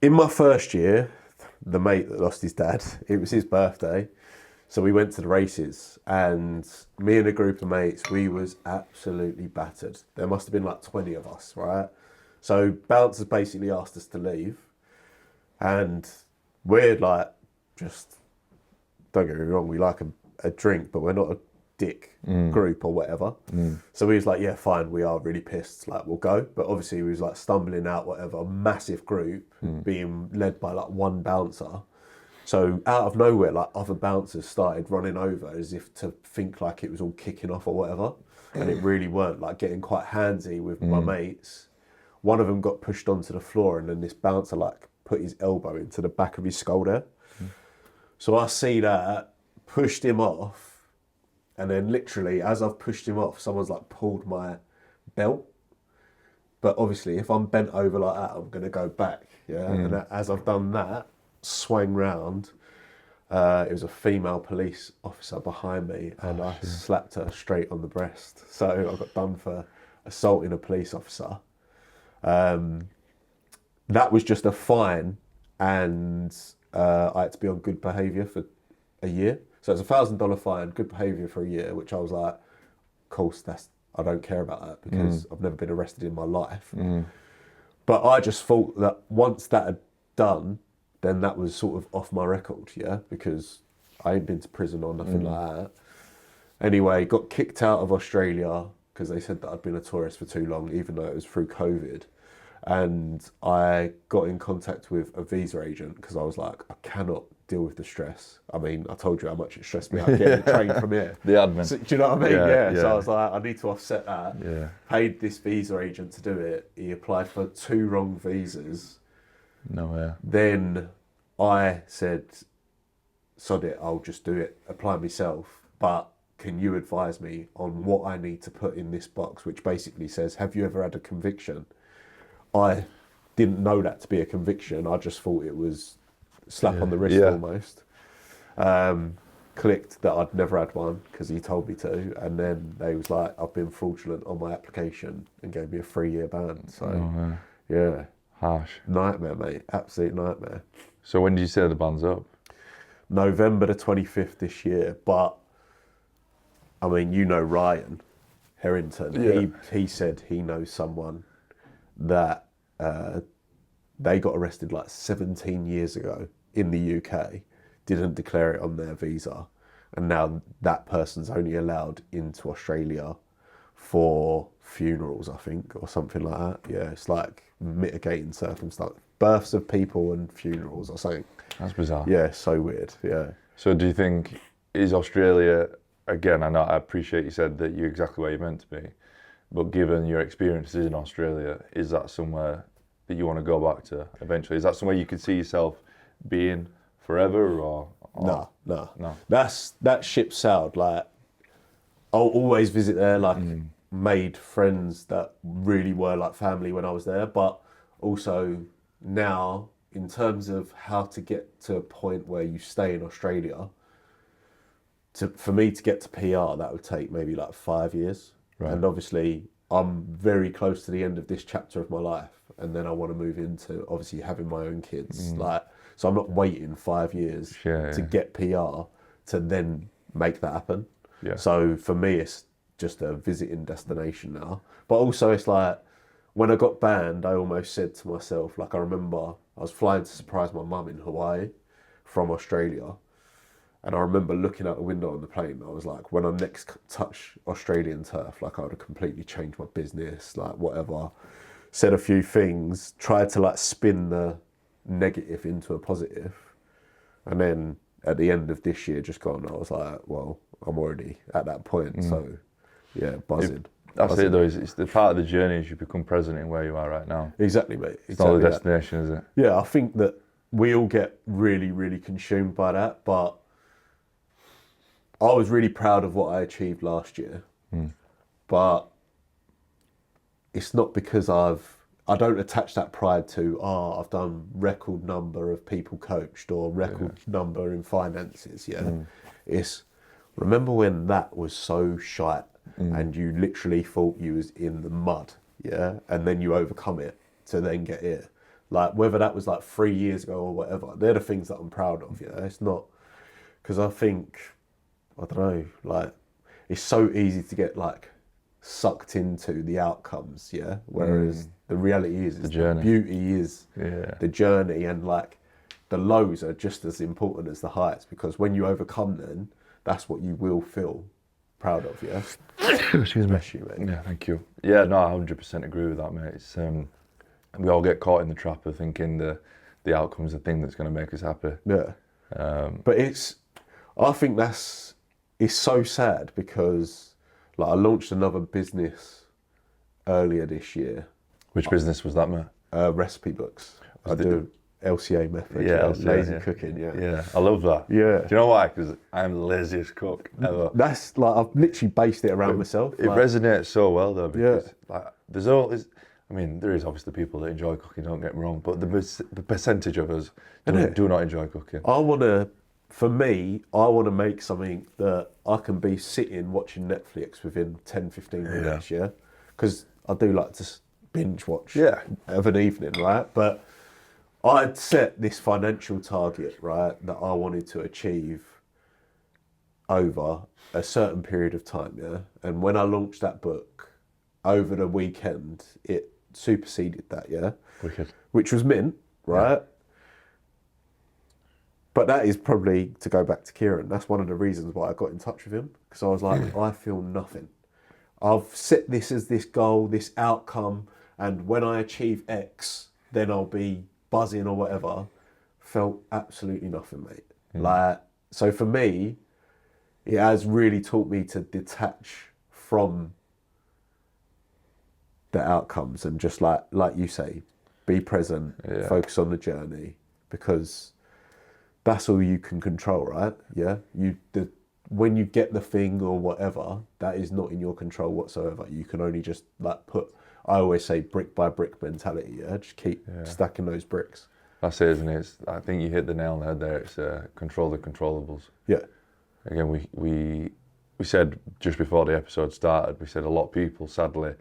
in my first year, the mate that lost his dad, it was his birthday. So we went to the races, and me and a group of mates, we was absolutely battered. There must have been like 20 of us, right? So bouncers basically asked us to leave, and we're like, just, don't get me wrong, we like a drink, but we're not a dick group or whatever. So we was like, yeah, fine, we are really pissed, like we'll go. But obviously we was like stumbling out, whatever, massive group being led by like one bouncer. So out of nowhere, like other bouncers started running over as if to think like it was all kicking off or whatever. And it really weren't, like getting quite handsy with my mates. One of them got pushed onto the floor, and then this bouncer like put his elbow into the back of his skull there. So I see that, pushed him off. And then literally as I've pushed him off, someone's like pulled my belt. But obviously if I'm bent over like that, I'm gonna go back, yeah? And as I've done that, swung round, it was a female police officer behind me, and I slapped her straight on the breast. So I got done for assaulting a police officer. That was just a fine, and I had to be on good behaviour for a year. So it's $1,000 fine, good behaviour for a year, which I was like, of course, I don't care about that because I've never been arrested in my life. But I just thought that once that had done, then that was sort of off my record, yeah, because I ain't been to prison or nothing like that. Anyway, got kicked out of Australia because they said that I'd been a tourist for too long, even though it was through COVID. And I got in contact with a visa agent because I was like, I cannot deal with the stress. I mean, I told you how much it stressed me out getting the train from here. The admin. So, do you know what I mean? Yeah, So yeah. I was like, I need to offset that. Yeah. Paid this visa agent to do it. He applied for 2 wrong visas. No way. Then I said, sod it, I'll just do it, apply myself. But can you advise me on what I need to put in this box, which basically says, have you ever had a conviction? I didn't know that to be a conviction. I just thought it was slap on the wrist almost. Clicked that I'd never had one because he told me to, and then they was like, I've been fraudulent on my application, and gave me a 3-year ban. So yeah, harsh. Nightmare, mate. Absolute nightmare. So when did you say the ban's up? November the 25th this year. But I mean, you know Ryan Harrington. Yeah. He said he knows someone that they got arrested like 17 years ago in the UK, didn't declare it on their visa, and now that person's only allowed into Australia for funerals, I think, or something like that. Yeah, it's like mitigating circumstance, births of people and funerals or something. That's bizarre. Yeah, so weird. Yeah. So do you think, is Australia, again, I appreciate you said that you're exactly where you're meant to be, but given your experiences in Australia, is that somewhere that you want to go back to eventually? Is that somewhere you could see yourself being forever, or? No. That ship sailed. Like, I'll always visit there. Like, made friends that really were like family when I was there. But also now, in terms of how to get to a point where you stay in Australia, for me to get to PR, that would take maybe like 5 years. Right. And obviously, I'm very close to the end of this chapter of my life, and then I want to move into obviously having my own kids. So I'm not waiting 5 years to get PR to then make that happen. Yeah. So for me, it's just a visiting destination now. But also, it's like when I got banned, I almost said to myself, like, I remember I was flying to surprise my mum in Hawaii from Australia. And I remember looking out the window on the plane, I was like, when I next touch Australian turf, like, I would have completely changed my business, like, whatever. Said a few things, tried to, like, spin the negative into a positive. And then at the end of this year, just gone, I was like, well, I'm already at that point. So, yeah, buzzing. That's it, though. It's the part of the journey as you become present in where you are right now. Exactly, mate. It's not the destination, is it? Yeah, I think that we all get really, really consumed by that, but I was really proud of what I achieved last year, but it's not because I don't attach that pride to, I've done record number of people coached or record number in finances. It's, remember when that was so shite and you literally thought you was in the mud, and then you overcome it to then get here. Like, whether that was like 3 years ago or whatever, they're the things that I'm proud of. It's not, because I think, I don't know, like, it's so easy to get like sucked into the outcomes, whereas the reality is the journey. The beauty is the journey, and like the lows are just as important as the heights, because when you overcome them, that's what you will feel proud of. Excuse me. Bless you, mate. Yeah, thank you. Yeah, no, I 100% agree with that, mate. It's we all get caught in the trap of thinking the outcome's the thing that's going to make us happy. But I think it's so sad, because like, I launched another business earlier this year. Which business was that, mate? Recipe books. I do LCA method. Lazy cooking. Yeah, I love that. Yeah. Do you know why? Because I'm the laziest cook ever. That's like, I've literally based it around myself. It resonates so well though, because like there is obviously people that enjoy cooking, don't get me wrong, but the percentage of us do not enjoy cooking. For me, I want to make something that I can be sitting watching Netflix within 10, 15 minutes, because I do like to binge watch of an evening, right? But I'd set this financial target, right, that I wanted to achieve over a certain period of time, And when I launched that book over the weekend, it superseded that, Wicked. Which was mint, right? But that is probably, to go back to Kieran, that's one of the reasons why I got in touch with him, because I was like, I feel nothing. I've set this as this goal, this outcome, and when I achieve X, then I'll be buzzing or whatever, felt absolutely nothing, mate. Like, so for me, it has really taught me to detach from the outcomes and just like you say, be present, focus on the journey, because that's all you can control, right? Yeah. When you get the thing or whatever, that is not in your control whatsoever. You can only just like I always say brick by brick mentality. Yeah. Just keep stacking those bricks. That's it, isn't it? I think you hit the nail on the head there. It's control the controllables. Yeah. Again, we said just before the episode started, we said a lot of people sadly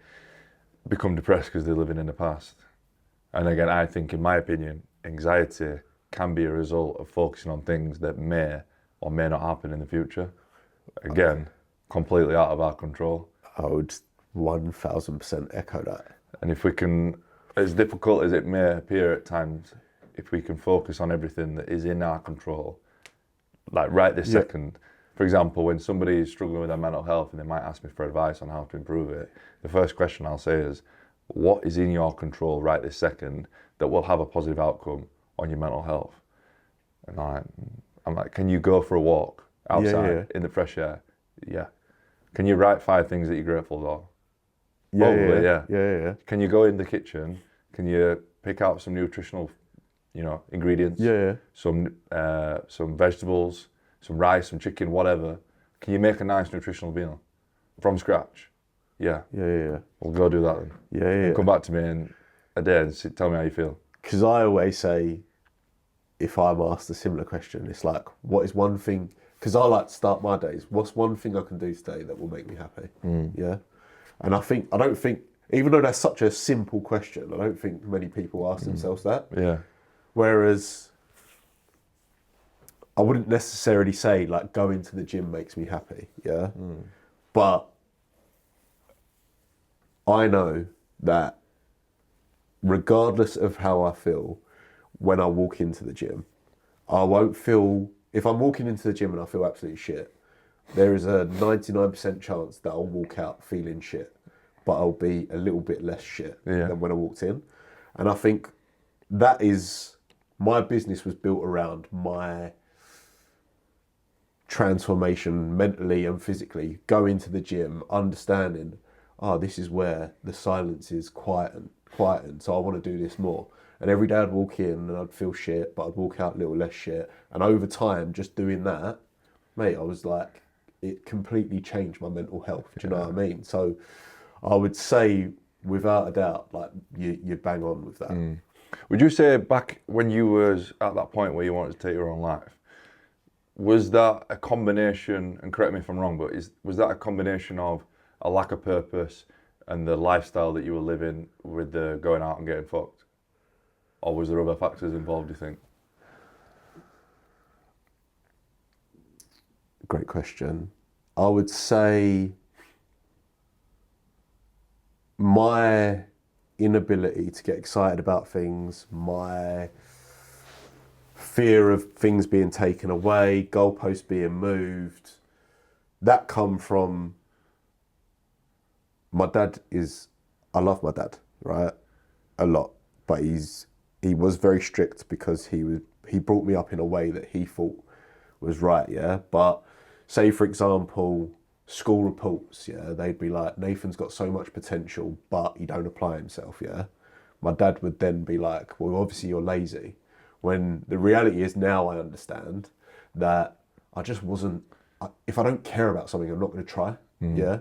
become depressed because they're living in the past. And again, I think, in my opinion, anxiety can be a result of focusing on things that may or may not happen in the future. Again, completely out of our control. I would 1000% echo that. And if we can, as difficult as it may appear at times, if we can focus on everything that is in our control, like right this second. For example, when somebody is struggling with their mental health and they might ask me for advice on how to improve it, the first question I'll say is, what is in your control right this second that will have a positive outcome on your mental health? And I'm like, can you go for a walk outside in the fresh air? Yeah. Can you write 5 things that you're grateful for? Probably, yeah. Can you go in the kitchen? Can you pick out some nutritional, ingredients? Some vegetables, some rice, some chicken, whatever. Can you make a nice nutritional meal from scratch? Yeah. We'll go do that then. And come back to me in a day and tell me how you feel. Because I always say, if I'm asked a similar question, it's like, what is one thing? Because I like to start my days. What's one thing I can do today that will make me happy? Yeah. And I don't think, even though that's such a simple question, I don't think many people ask themselves that. Yeah. Whereas I wouldn't necessarily say like going to the gym makes me happy. Yeah. But I know that regardless of how I feel when I walk into the gym, I won't feel, if I'm walking into the gym and I feel absolutely shit, there is a 99% chance that I'll walk out feeling shit, but I'll be a little bit less shit than when I walked in. And I think that is, my business was built around my transformation mentally and physically, going to the gym, understanding, this is where the silence is quietened, so I want to do this more. And every day I'd walk in and I'd feel shit, but I'd walk out a little less shit. And over time, just doing that, mate, I was like, it completely changed my mental health. Do you know what I mean? So I would say, without a doubt, like you bang on with that. Would you say back when you was at that point where you wanted to take your own life, was that a combination, and correct me if I'm wrong, but was that a combination of a lack of purpose and the lifestyle that you were living with the going out and getting fucked? Or was there other factors involved, do you think? Great question. I would say my inability to get excited about things, my fear of things being taken away, goalposts being moved, that come from my dad. I love my dad, right? A lot, but he was very strict because he brought me up in a way that he thought was right, yeah? But say, for example, school reports, yeah, they'd be like, Nathan's got so much potential, but he don't apply himself, yeah? My dad would then be like, well, obviously you're lazy. When the reality is, now I understand that I just wasn't, if I don't care about something, I'm not going to try, yeah?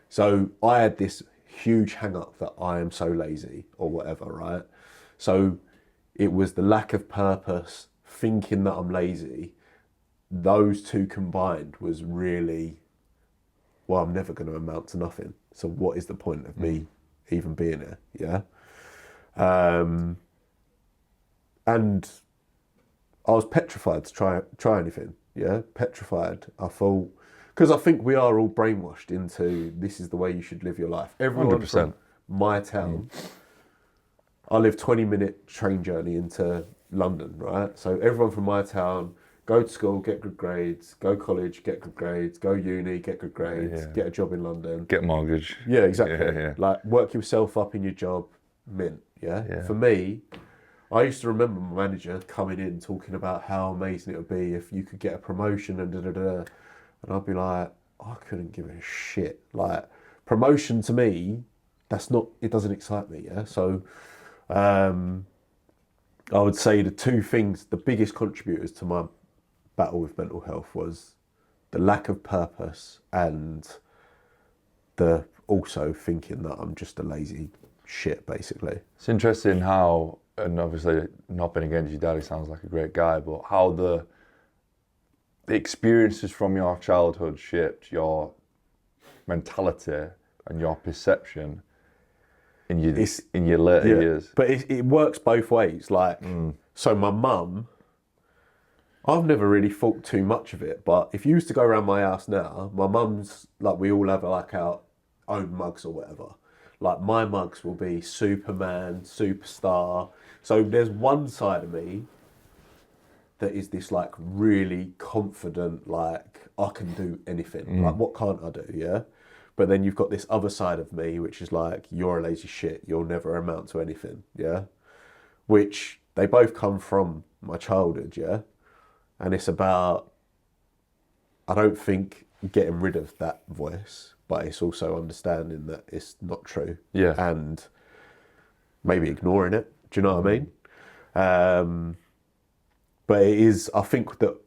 So I had this huge hang up that I am so lazy or whatever, right? So it was the lack of purpose, thinking that I'm lazy. Those two combined was really, well, I'm never going to amount to nothing. So what is the point of me even being here? Yeah. And I was petrified to try anything. Yeah. Petrified. I thought, because I think we are all brainwashed into this is the way you should live your life. Everyone 100%. From my town, I live 20-minute train journey into London, right? So everyone from my town, go to school, get good grades, go college, get good grades, go uni, get good grades, get a job in London. Get a mortgage. Yeah, exactly. Like work yourself up in your job, mint. Yeah? Yeah. For me, I used to remember my manager coming in talking about how amazing it would be if you could get a promotion and and I'd be like, I couldn't give a shit. Like, promotion to me, it doesn't excite me. Yeah. So, I would say the biggest contributors to my battle with mental health was the lack of purpose and the also thinking that I'm just a lazy shit, basically. It's interesting how, and obviously nothing against your dad, he sounds like a great guy, but how the experiences from your childhood shaped your mentality and your perception in your later years. But it works both ways. Like, so my mum, I've never really thought too much of it, but if you used to go around my house now, my mum's, like, we all have like our own mugs or whatever. Like, my mugs will be Superman, Superstar. So there's one side of me that is this like really confident, like, I can do anything. Like, what can't I do? Yeah. But then you've got this other side of me, which is like, you're a lazy shit. You'll never amount to anything. Yeah. Which they both come from my childhood. Yeah. And it's about, I don't think getting rid of that voice, but it's also understanding that it's not true. Yeah. And maybe ignoring it. Do you know what I mean? But it is, I think that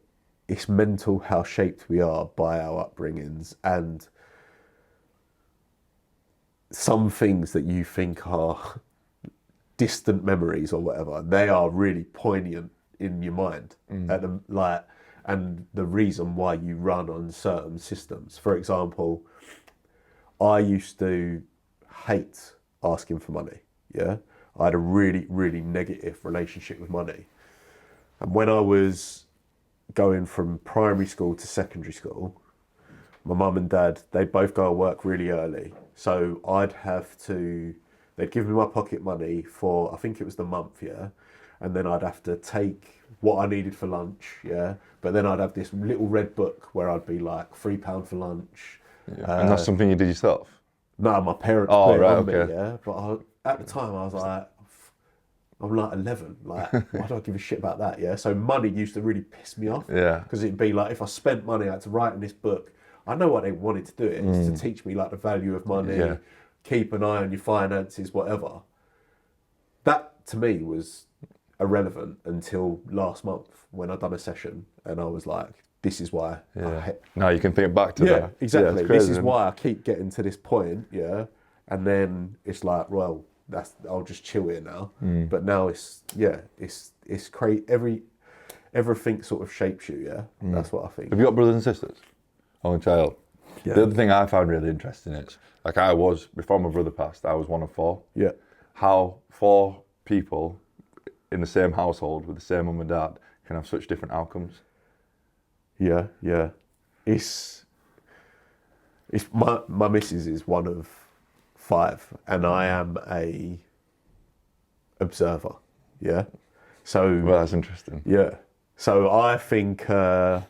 it's mental how shaped we are by our upbringings, and some things that you think are distant memories or whatever, they are really poignant in your mind. And the reason why you run on certain systems. For example, I used to hate asking for money. Yeah. I had a really, really negative relationship with money. And when I was going from primary school to secondary school, my mum and dad, they'd both go to work really early. So they'd give me my pocket money for, I think it was the month, yeah? And then I'd have to take what I needed for lunch, yeah? But then I'd have this little red book where I'd be like, £3 for lunch. Yeah. And that's something you did yourself? No, my parents put it on me, yeah? But at the time, I was like, I'm like 11, like, why do I give a shit about that, yeah? So money used to really piss me off. Yeah. Because it'd be like, if I spent money, I had to write in this book. I know what they wanted to do it, is to teach me like the value of money, keep an eye on your finances, whatever. That, to me, was irrelevant until last month when I'd done a session and I was like, this is why. Now you can think back to that. Yeah, exactly. This is why I keep getting to this point, yeah? And then it's like, well, I'll just chill here now. But now it's great. Everything sort of shapes you, yeah? That's what I think. Have you got brothers and sisters? Only child. Yeah. The other thing I found really interesting is, like, before my brother passed, I was one of 4. Yeah. How 4 people in the same household with the same mum and dad can have such different outcomes. Yeah, yeah. It's my missus is one of 5 and I am a observer, yeah? So... Well, that's interesting. Yeah. So I think the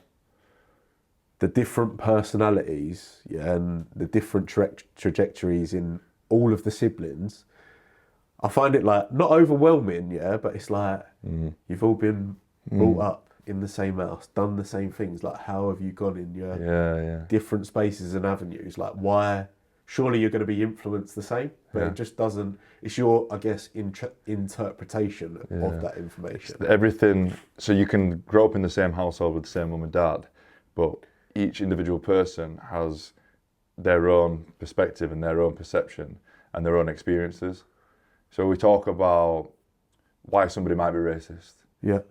different personalities, yeah, and the different trajectories in all of the siblings, I find it like not overwhelming, yeah, but it's like you've all been brought up in the same house, done the same things. Like, how have you gone in your different spaces and avenues? Like, why? Surely you're going to be influenced the same, but it just doesn't. It's your, I guess, interpretation of that information. It's everything. So you can grow up in the same household with the same mum and dad, but each individual person has their own perspective and their own perception and their own experiences. So we talk about why somebody might be racist,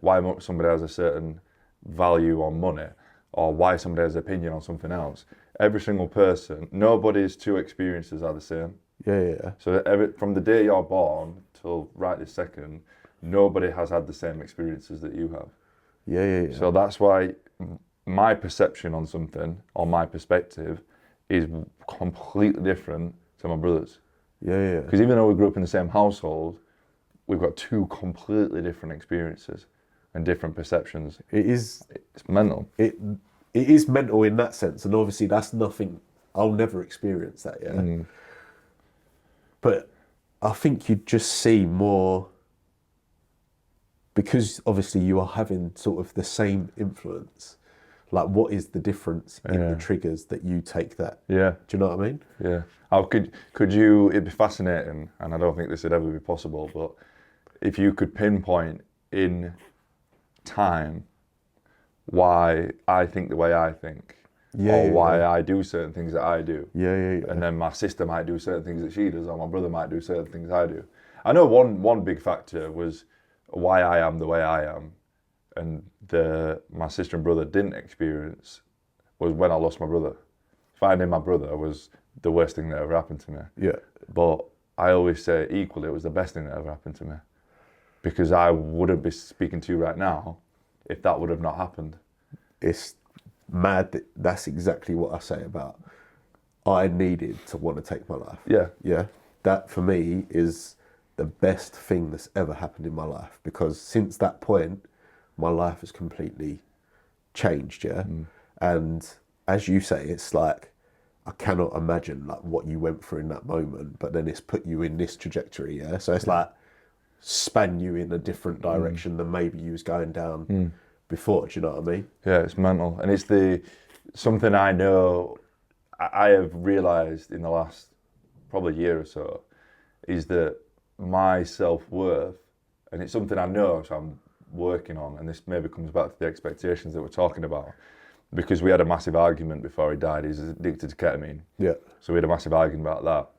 why somebody has a certain value on money, or why somebody has an opinion on something else. Every single person, nobody's 2 experiences are the same. Yeah. So from the day you're born till right this second, nobody has had the same experiences that you have. Yeah. So that's why my perception on something, or my perspective, is completely different to my brother's. Yeah. Because even though we grew up in the same household, we've got 2 completely different experiences and different perceptions. It's mental. It is mental in that sense, and obviously that's nothing. I'll never experience that, yeah. But I think you'd just see more, because obviously you are having sort of the same influence. Like, what is the difference in the triggers that you take that? Yeah. Do you know what I mean? Yeah. How could you, it'd be fascinating, and I don't think this would ever be possible, but if you could pinpoint in time why I think the way I think, or why I do certain things that I do. Yeah. And then my sister might do certain things that she does, or my brother might do certain things I do. I know one big factor was why I am the way I am, and my sister and brother didn't experience, was when I lost my brother. Finding my brother was the worst thing that ever happened to me. Yeah. But I always say equally it was the best thing that ever happened to me, because I wouldn't be speaking to you right now if that would have not happened. It's mad that that's exactly what I say about I needed to want to take my life. Yeah. That for me is the best thing that's ever happened in my life, because since that point, my life has completely changed. Yeah. And as you say, it's like, I cannot imagine like what you went through in that moment, but then it's put you in this trajectory. Yeah. So it's like span you in a different direction than maybe you was going down before. Do you know what I mean? Yeah, it's mental. And it's something I know I have realised in the last probably year or so, is that my self-worth, and it's something I know, so I'm working on, and this maybe comes back to the expectations that we're talking about, because we had a massive argument before he died. He's addicted to ketamine. Yeah. So we had a massive argument about that.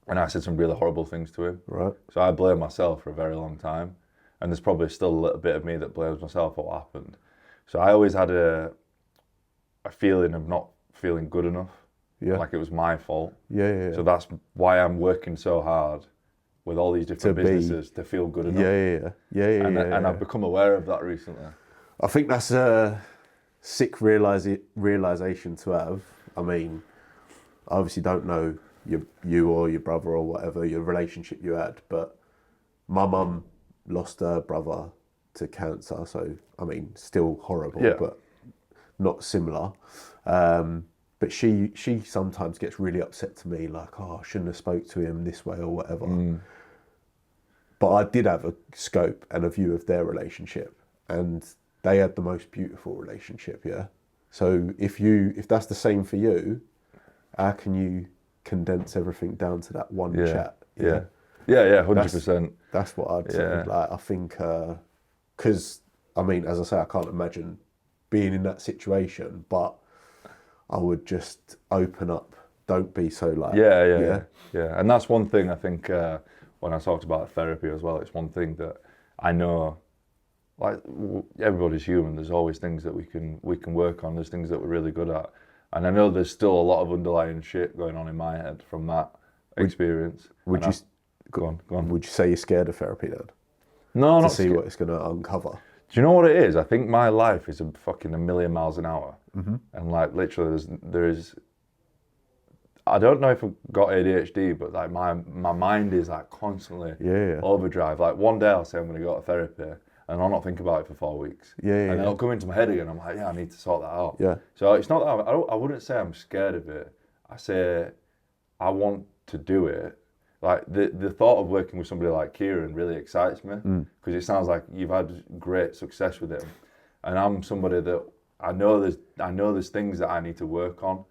And I said some really horrible things to him. Right. So I blamed myself for a very long time. And there's probably still a little bit of me that blames myself for what happened. So I always had a feeling of not feeling good enough. Yeah. Like it was my fault. Yeah. So that's why I'm working so hard with all these different businesses to feel good enough. Yeah. And I've become aware of that recently. I think that's a sick realization to have. I mean, I obviously don't know you or your brother or whatever, your relationship you had, but my mum lost her brother to cancer, so I mean, still horrible, but not similar. But she sometimes gets really upset to me, like, oh, I shouldn't have spoke to him this way or whatever. But I did have a scope and a view of their relationship, and they had the most beautiful relationship. Yeah. So if that's the same for you, how can you condense everything down to that one chat? Yeah, 100%. That's what I'd say. Like, I think, because I mean, as I say, I can't imagine being in that situation, but I would just open up. Don't be so like. Yeah. And that's one thing I think when I talked about therapy as well. It's one thing that I know. Like, everybody's human. There's always things that we can work on. There's things that we're really good at. And I know there's still a lot of underlying shit going on in my head from that experience. Go on. Would you say you're scared of therapy then? No, to not see what it's going to uncover. Do you know what it is? I think my life is a fucking 1,000,000 miles an hour, and like literally, there's. I don't know if I've got ADHD, but like my mind is like constantly overdrive. Like one day I'll say I'm going to go to therapy, and I'll not think about it for 4 weeks. And then it'll come into my head again. I'm like, I need to sort that out. Yeah. So it's not that I wouldn't say I'm scared of it. I say I want to do it. Like the thought of working with somebody like Kieran really excites me, because it sounds like you've had great success with him, and I'm somebody that I know there's things that I need to work on.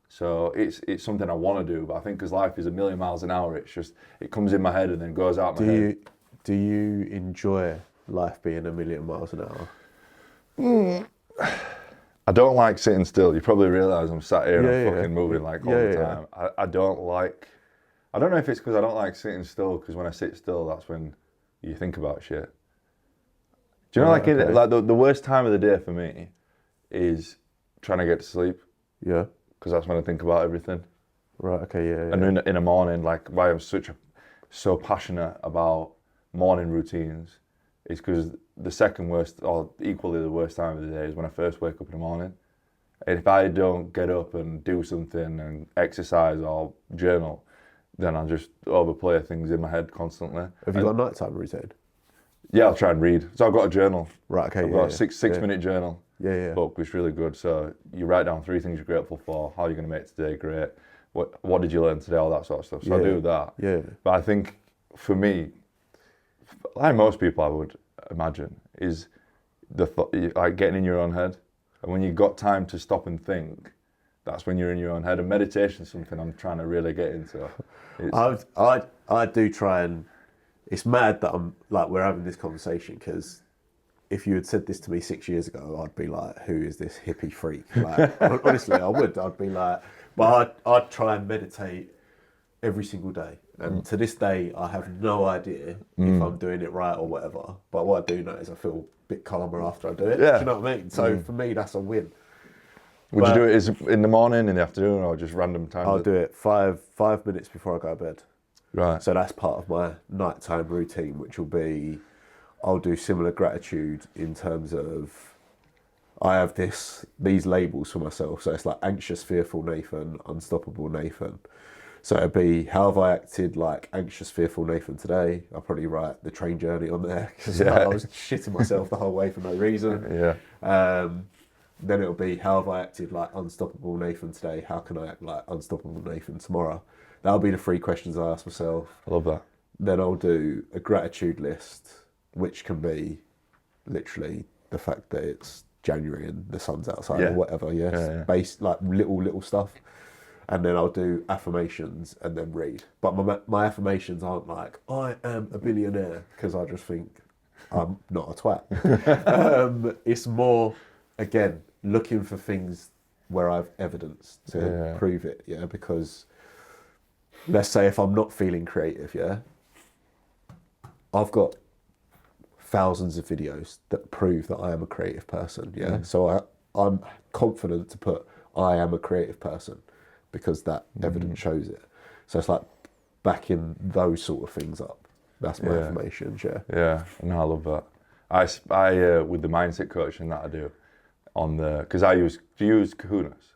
So it's something I want to do, but I think because life is 1,000,000 miles an hour, it's just it comes in my head and then goes out my head. Do you enjoy life being 1,000,000 miles an hour? I don't like sitting still. You probably realise I'm sat here and I'm fucking moving like all the time. I don't like. I don't know if it's because I don't like sitting still, because when I sit still, that's when you think about shit. Do you know, like the worst time of the day for me is trying to get to sleep. Yeah. Because that's when I think about everything. Right. Okay. Yeah. And in the morning, like why I'm so passionate about morning routines is because the second worst, or equally the worst time of the day, is when I first wake up in the morning. And if I don't get up and do something and exercise or journal, then I'll just overplay things in my head constantly. Have you got a nighttime routine? Yeah, I'll try and read. So I've got a journal. Right, okay. I've got a six-minute journal. Yeah. Book, which is really good. So you write down 3 things you're grateful for, how you're going to make today great, what did you learn today, all that sort of stuff. So I do that. Yeah. But I think for me, like most people I would imagine, is like getting in your own head. And when you've got time to stop and think, that's when you're in your own head. And meditation is something I'm trying to really get into. I do try, and it's mad that we're having this conversation, because if you had said this to me 6 years ago, I'd be like, who is this hippie freak? Like, honestly, I would. I'd be like, but I'd try and meditate every single day. And to this day, I have no idea if I'm doing it right or whatever. But what I do know is I feel a bit calmer after I do it. Yeah. Do you know what I mean? So for me, that's a win. Would you do it in the morning, in the afternoon, or just random times? I'll do it 5 minutes before I go to bed. Right. So that's part of my nighttime routine, which will be, I'll do similar gratitude in terms of, I have these labels for myself. So it's like anxious, fearful Nathan, unstoppable Nathan. So it'd be, how have I acted like anxious, fearful Nathan today? I'll probably write the train journey on there, because I was shitting myself the whole way for no reason. Yeah. Then it'll be, how have I acted like unstoppable Nathan today? How can I act like unstoppable Nathan tomorrow? That'll be the 3 questions I ask myself. I love that. Then I'll do a gratitude list, which can be literally the fact that it's January and the sun's outside or whatever. Yes, based like little stuff. And then I'll do affirmations and then read. But my affirmations aren't like, I am a billionaire, because I just think I'm not a twat. It's more, again, looking for things where I've evidence to prove it. Yeah, because let's say if I'm not feeling creative, I've got thousands of videos that prove that I am a creative person. Yeah, so I'm confident to put I am a creative person, because that evidence shows it. So it's like backing those sort of things up. That's my affirmations. Yeah, no, I love that. I with the mindset coaching that I do on because do you use Kahunas?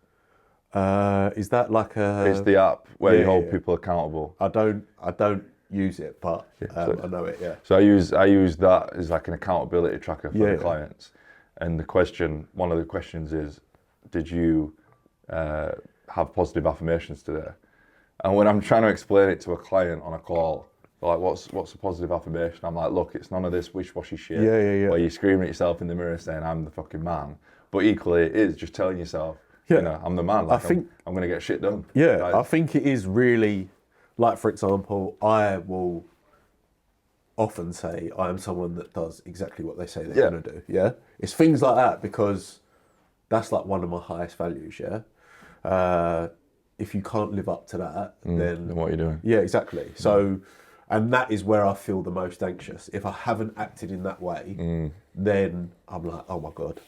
Is that like a? It's the app where you hold people accountable. I don't use it, but I know it. Yeah. So I use that as like an accountability tracker for the clients. And one of the questions is, did you have positive affirmations today? And when I'm trying to explain it to a client on a call, they're like, what's a positive affirmation? I'm like, look, it's none of this wish-washy shit where you're screaming at yourself in the mirror saying I'm the fucking man. But equally, it is just telling yourself, I'm the man. Like, I'm going to get shit done. Yeah, like, I think it is really, like, for example, I will often say I am someone that does exactly what they say they're going to do. Yeah, it's things like that, because that's like one of my highest values. If you can't live up to that, then what are you doing? Yeah, exactly. So, and that is where I feel the most anxious. If I haven't acted in that way, then I'm like, oh my God,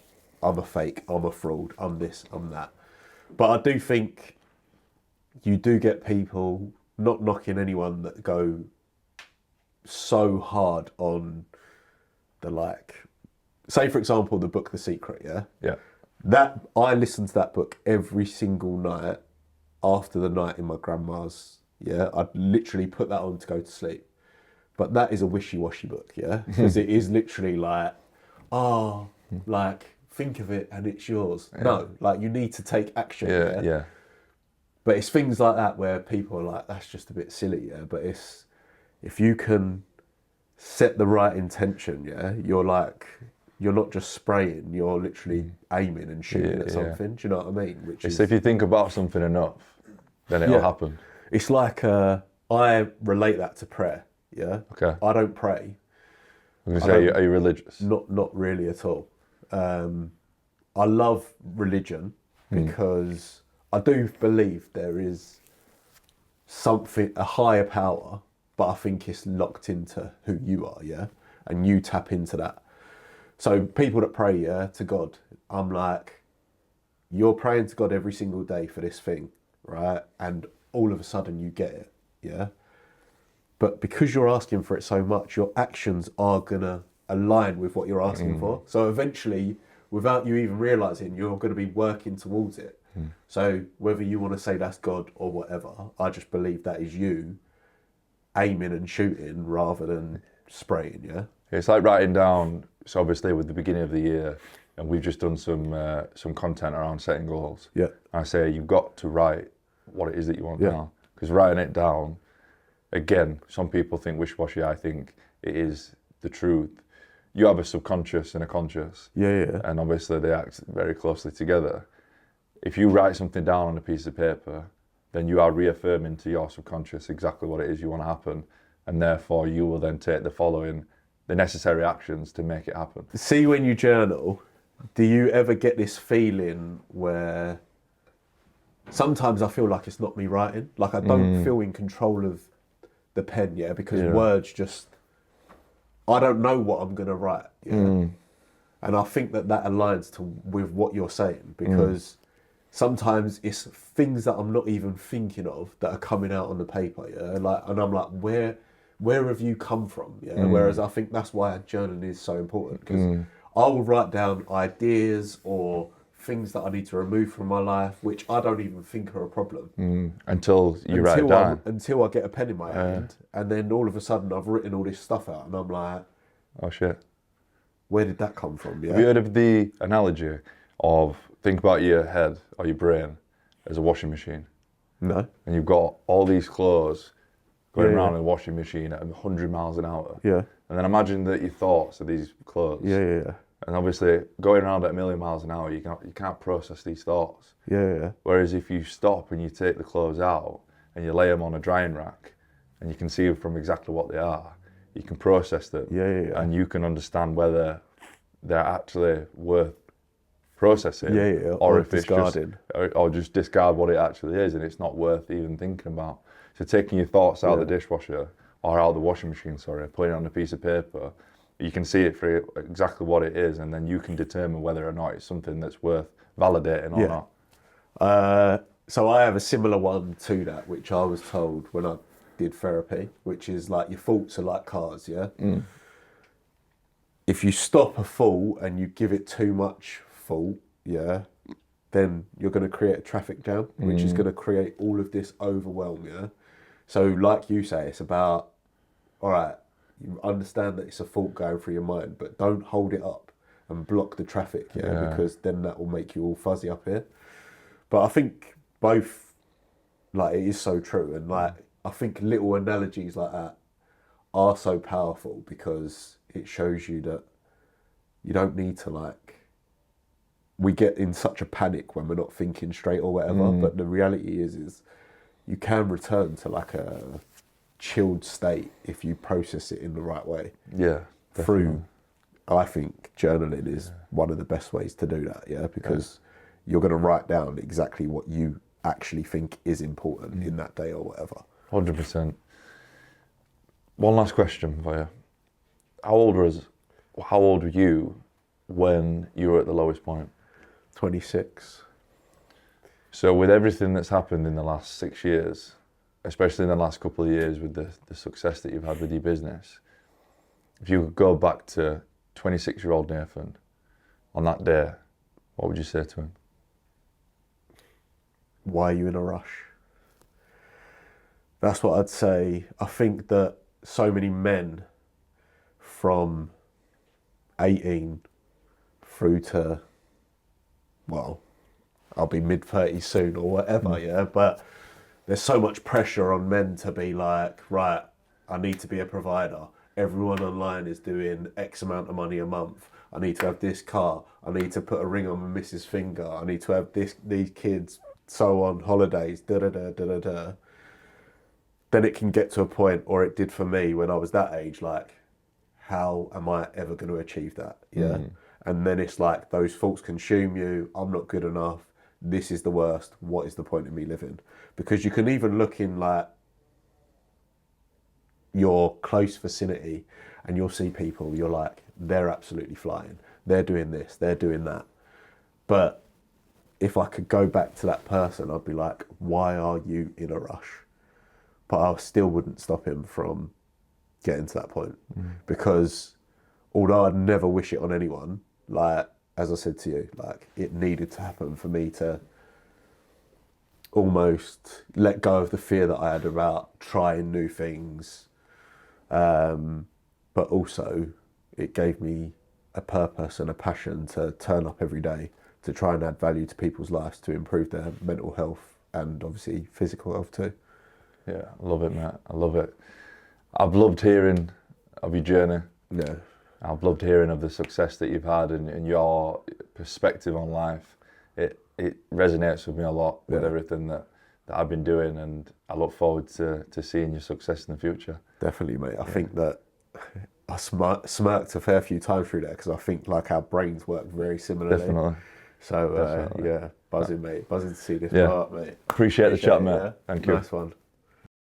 I'm a fake, I'm a fraud, I'm this, I'm that. But I do think you do get people, not knocking anyone, that go so hard on the, like, say for example, the book The Secret, Yeah. That I listen to that book every single night after the night in my grandma's. I'd literally put that on to go to sleep. But that is a wishy-washy book, because it is literally like, like, think of it and it's yours. No, like, you need to take action. Yeah. But it's things like that where people are like, that's just a bit silly. But it's, if you can set the right intention, you're not just spraying, you're literally aiming and shooting at something. Do you know what I mean? If you think about something enough, then it'll happen. It's like, I relate that to prayer, Okay. I don't pray. I'm going to say, are you religious? Not really at all. I love religion because I do believe there is something, a higher power, but I think it's locked into who you are, and you tap into that. So people that pray, to God, I'm like, you're praying to God every single day for this thing, right? And all of a sudden you get it, But because you're asking for it so much, your actions are gonna align with what you're asking for. So eventually, without you even realizing, you're gonna be working towards it. So whether you want to say that's God or whatever, I just believe that is you aiming and shooting rather than spraying, It's like writing down. So obviously, with the beginning of the year, and we've just done some content around setting goals. Yeah. I say you've got to write what it is that you want Yeah. now. Because writing it down, again, some people think wishy-washy. I think it is the truth. You have a subconscious and a conscious. Yeah. And obviously they act very closely together. If you write something down on a piece of paper, then you are reaffirming to your subconscious exactly what it is you want to happen. And therefore you will then take the necessary actions to make it happen. See, when you journal, do you ever get this feeling where sometimes I feel like it's not me writing? Like I don't feel in control of the pen, because words just, I don't know what I'm going to write. And I think that aligns with what you're saying, because sometimes it's things that I'm not even thinking of that are coming out on the paper. And I'm like, where have you come from? Whereas I think that's why journaling is so important, because I will write down ideas or things that I need to remove from my life, which I don't even think are a problem. Until you write it down. Until I get a pen in my hand, and then all of a sudden I've written all this stuff out, and I'm like, oh shit. Where did that come from? Have you heard of the analogy of, think about your head or your brain as a washing machine? No. And you've got all these clothes going around in a washing machine at 100 miles an hour. Yeah. And then imagine that your thoughts are these clothes. Yeah. And obviously, going around at 1,000,000 miles an hour, you can't process these thoughts. Yeah. Whereas if you stop and you take the clothes out and you lay them on a drying rack and you can see them from exactly what they are, you can process them. Yeah. And you can understand whether they're actually worth processing. Or if discarding. or just discard what it actually is, and it's not worth even thinking about. So taking your thoughts out of the dishwasher, or out of the washing machine, putting it on a piece of paper, you can see it for exactly what it is, and then you can determine whether or not it's something that's worth validating or not. So I have a similar one to that, which I was told when I did therapy, which is like your thoughts are like cars, If you stop a thought and you give it too much thought, then you're going to create a traffic jam, which is going to create all of this overwhelm, So like you say, it's about, all right, you understand that it's a thought going through your mind, but don't hold it up and block the traffic, because then that will make you all fuzzy up here. But I think both, like, it is so true. And like, I think little analogies like that are so powerful, because it shows you that you don't need to, like, we get in such a panic when we're not thinking straight or whatever, but the reality is you can return to like a chilled state if you process it in the right way. Yeah. Through, I think journaling is one of the best ways to do that, because you're going to write down exactly what you actually think is important in that day or whatever. 100%. One last question for you. How old were you when you were at the lowest point? 26. So with everything that's happened in the last 6 years, especially in the last couple of years with the success that you've had with your business, if you could go back to 26-year-old Nathan on that day, what would you say to him? Why are you in a rush? That's what I'd say. I think that so many men from 18 through to, well, I'll be mid-30s soon or whatever, but there's so much pressure on men to be like, right, I need to be a provider. Everyone online is doing X amount of money a month. I need to have this car. I need to put a ring on my missus' finger. I need to have these kids, so on, holidays, da-da-da. Then it can get to a point, or it did for me when I was that age, like, how am I ever going to achieve that? And then it's like those thoughts consume you. I'm not good enough. This is the worst. What is the point of me living? Because you can even look in like your close vicinity and you'll see people, you're like, they're absolutely flying. They're doing this, they're doing that. But if I could go back to that person, I'd be like, why are you in a rush? But I still wouldn't stop him from getting to that point. Because although I'd never wish it on anyone, like, as I said to you, like, it needed to happen for me to almost let go of the fear that I had about trying new things. But also it gave me a purpose and a passion to turn up every day, to try and add value to people's lives, to improve their mental health and obviously physical health too. Yeah, I love it, mate. I love it. I've loved hearing of your journey. Yeah. I've loved hearing of the success that you've had and your perspective on life. It resonates with me a lot with everything that I've been doing, and I look forward to seeing your success in the future. Definitely, mate. I think that I smirked a fair few times through that because I think like our brains work very similarly. Definitely. So Definitely. yeah, buzzing, mate. Buzzing to see this Yeah. part, mate. Appreciate the chat, it, mate. yeah? Thank you. Nice one.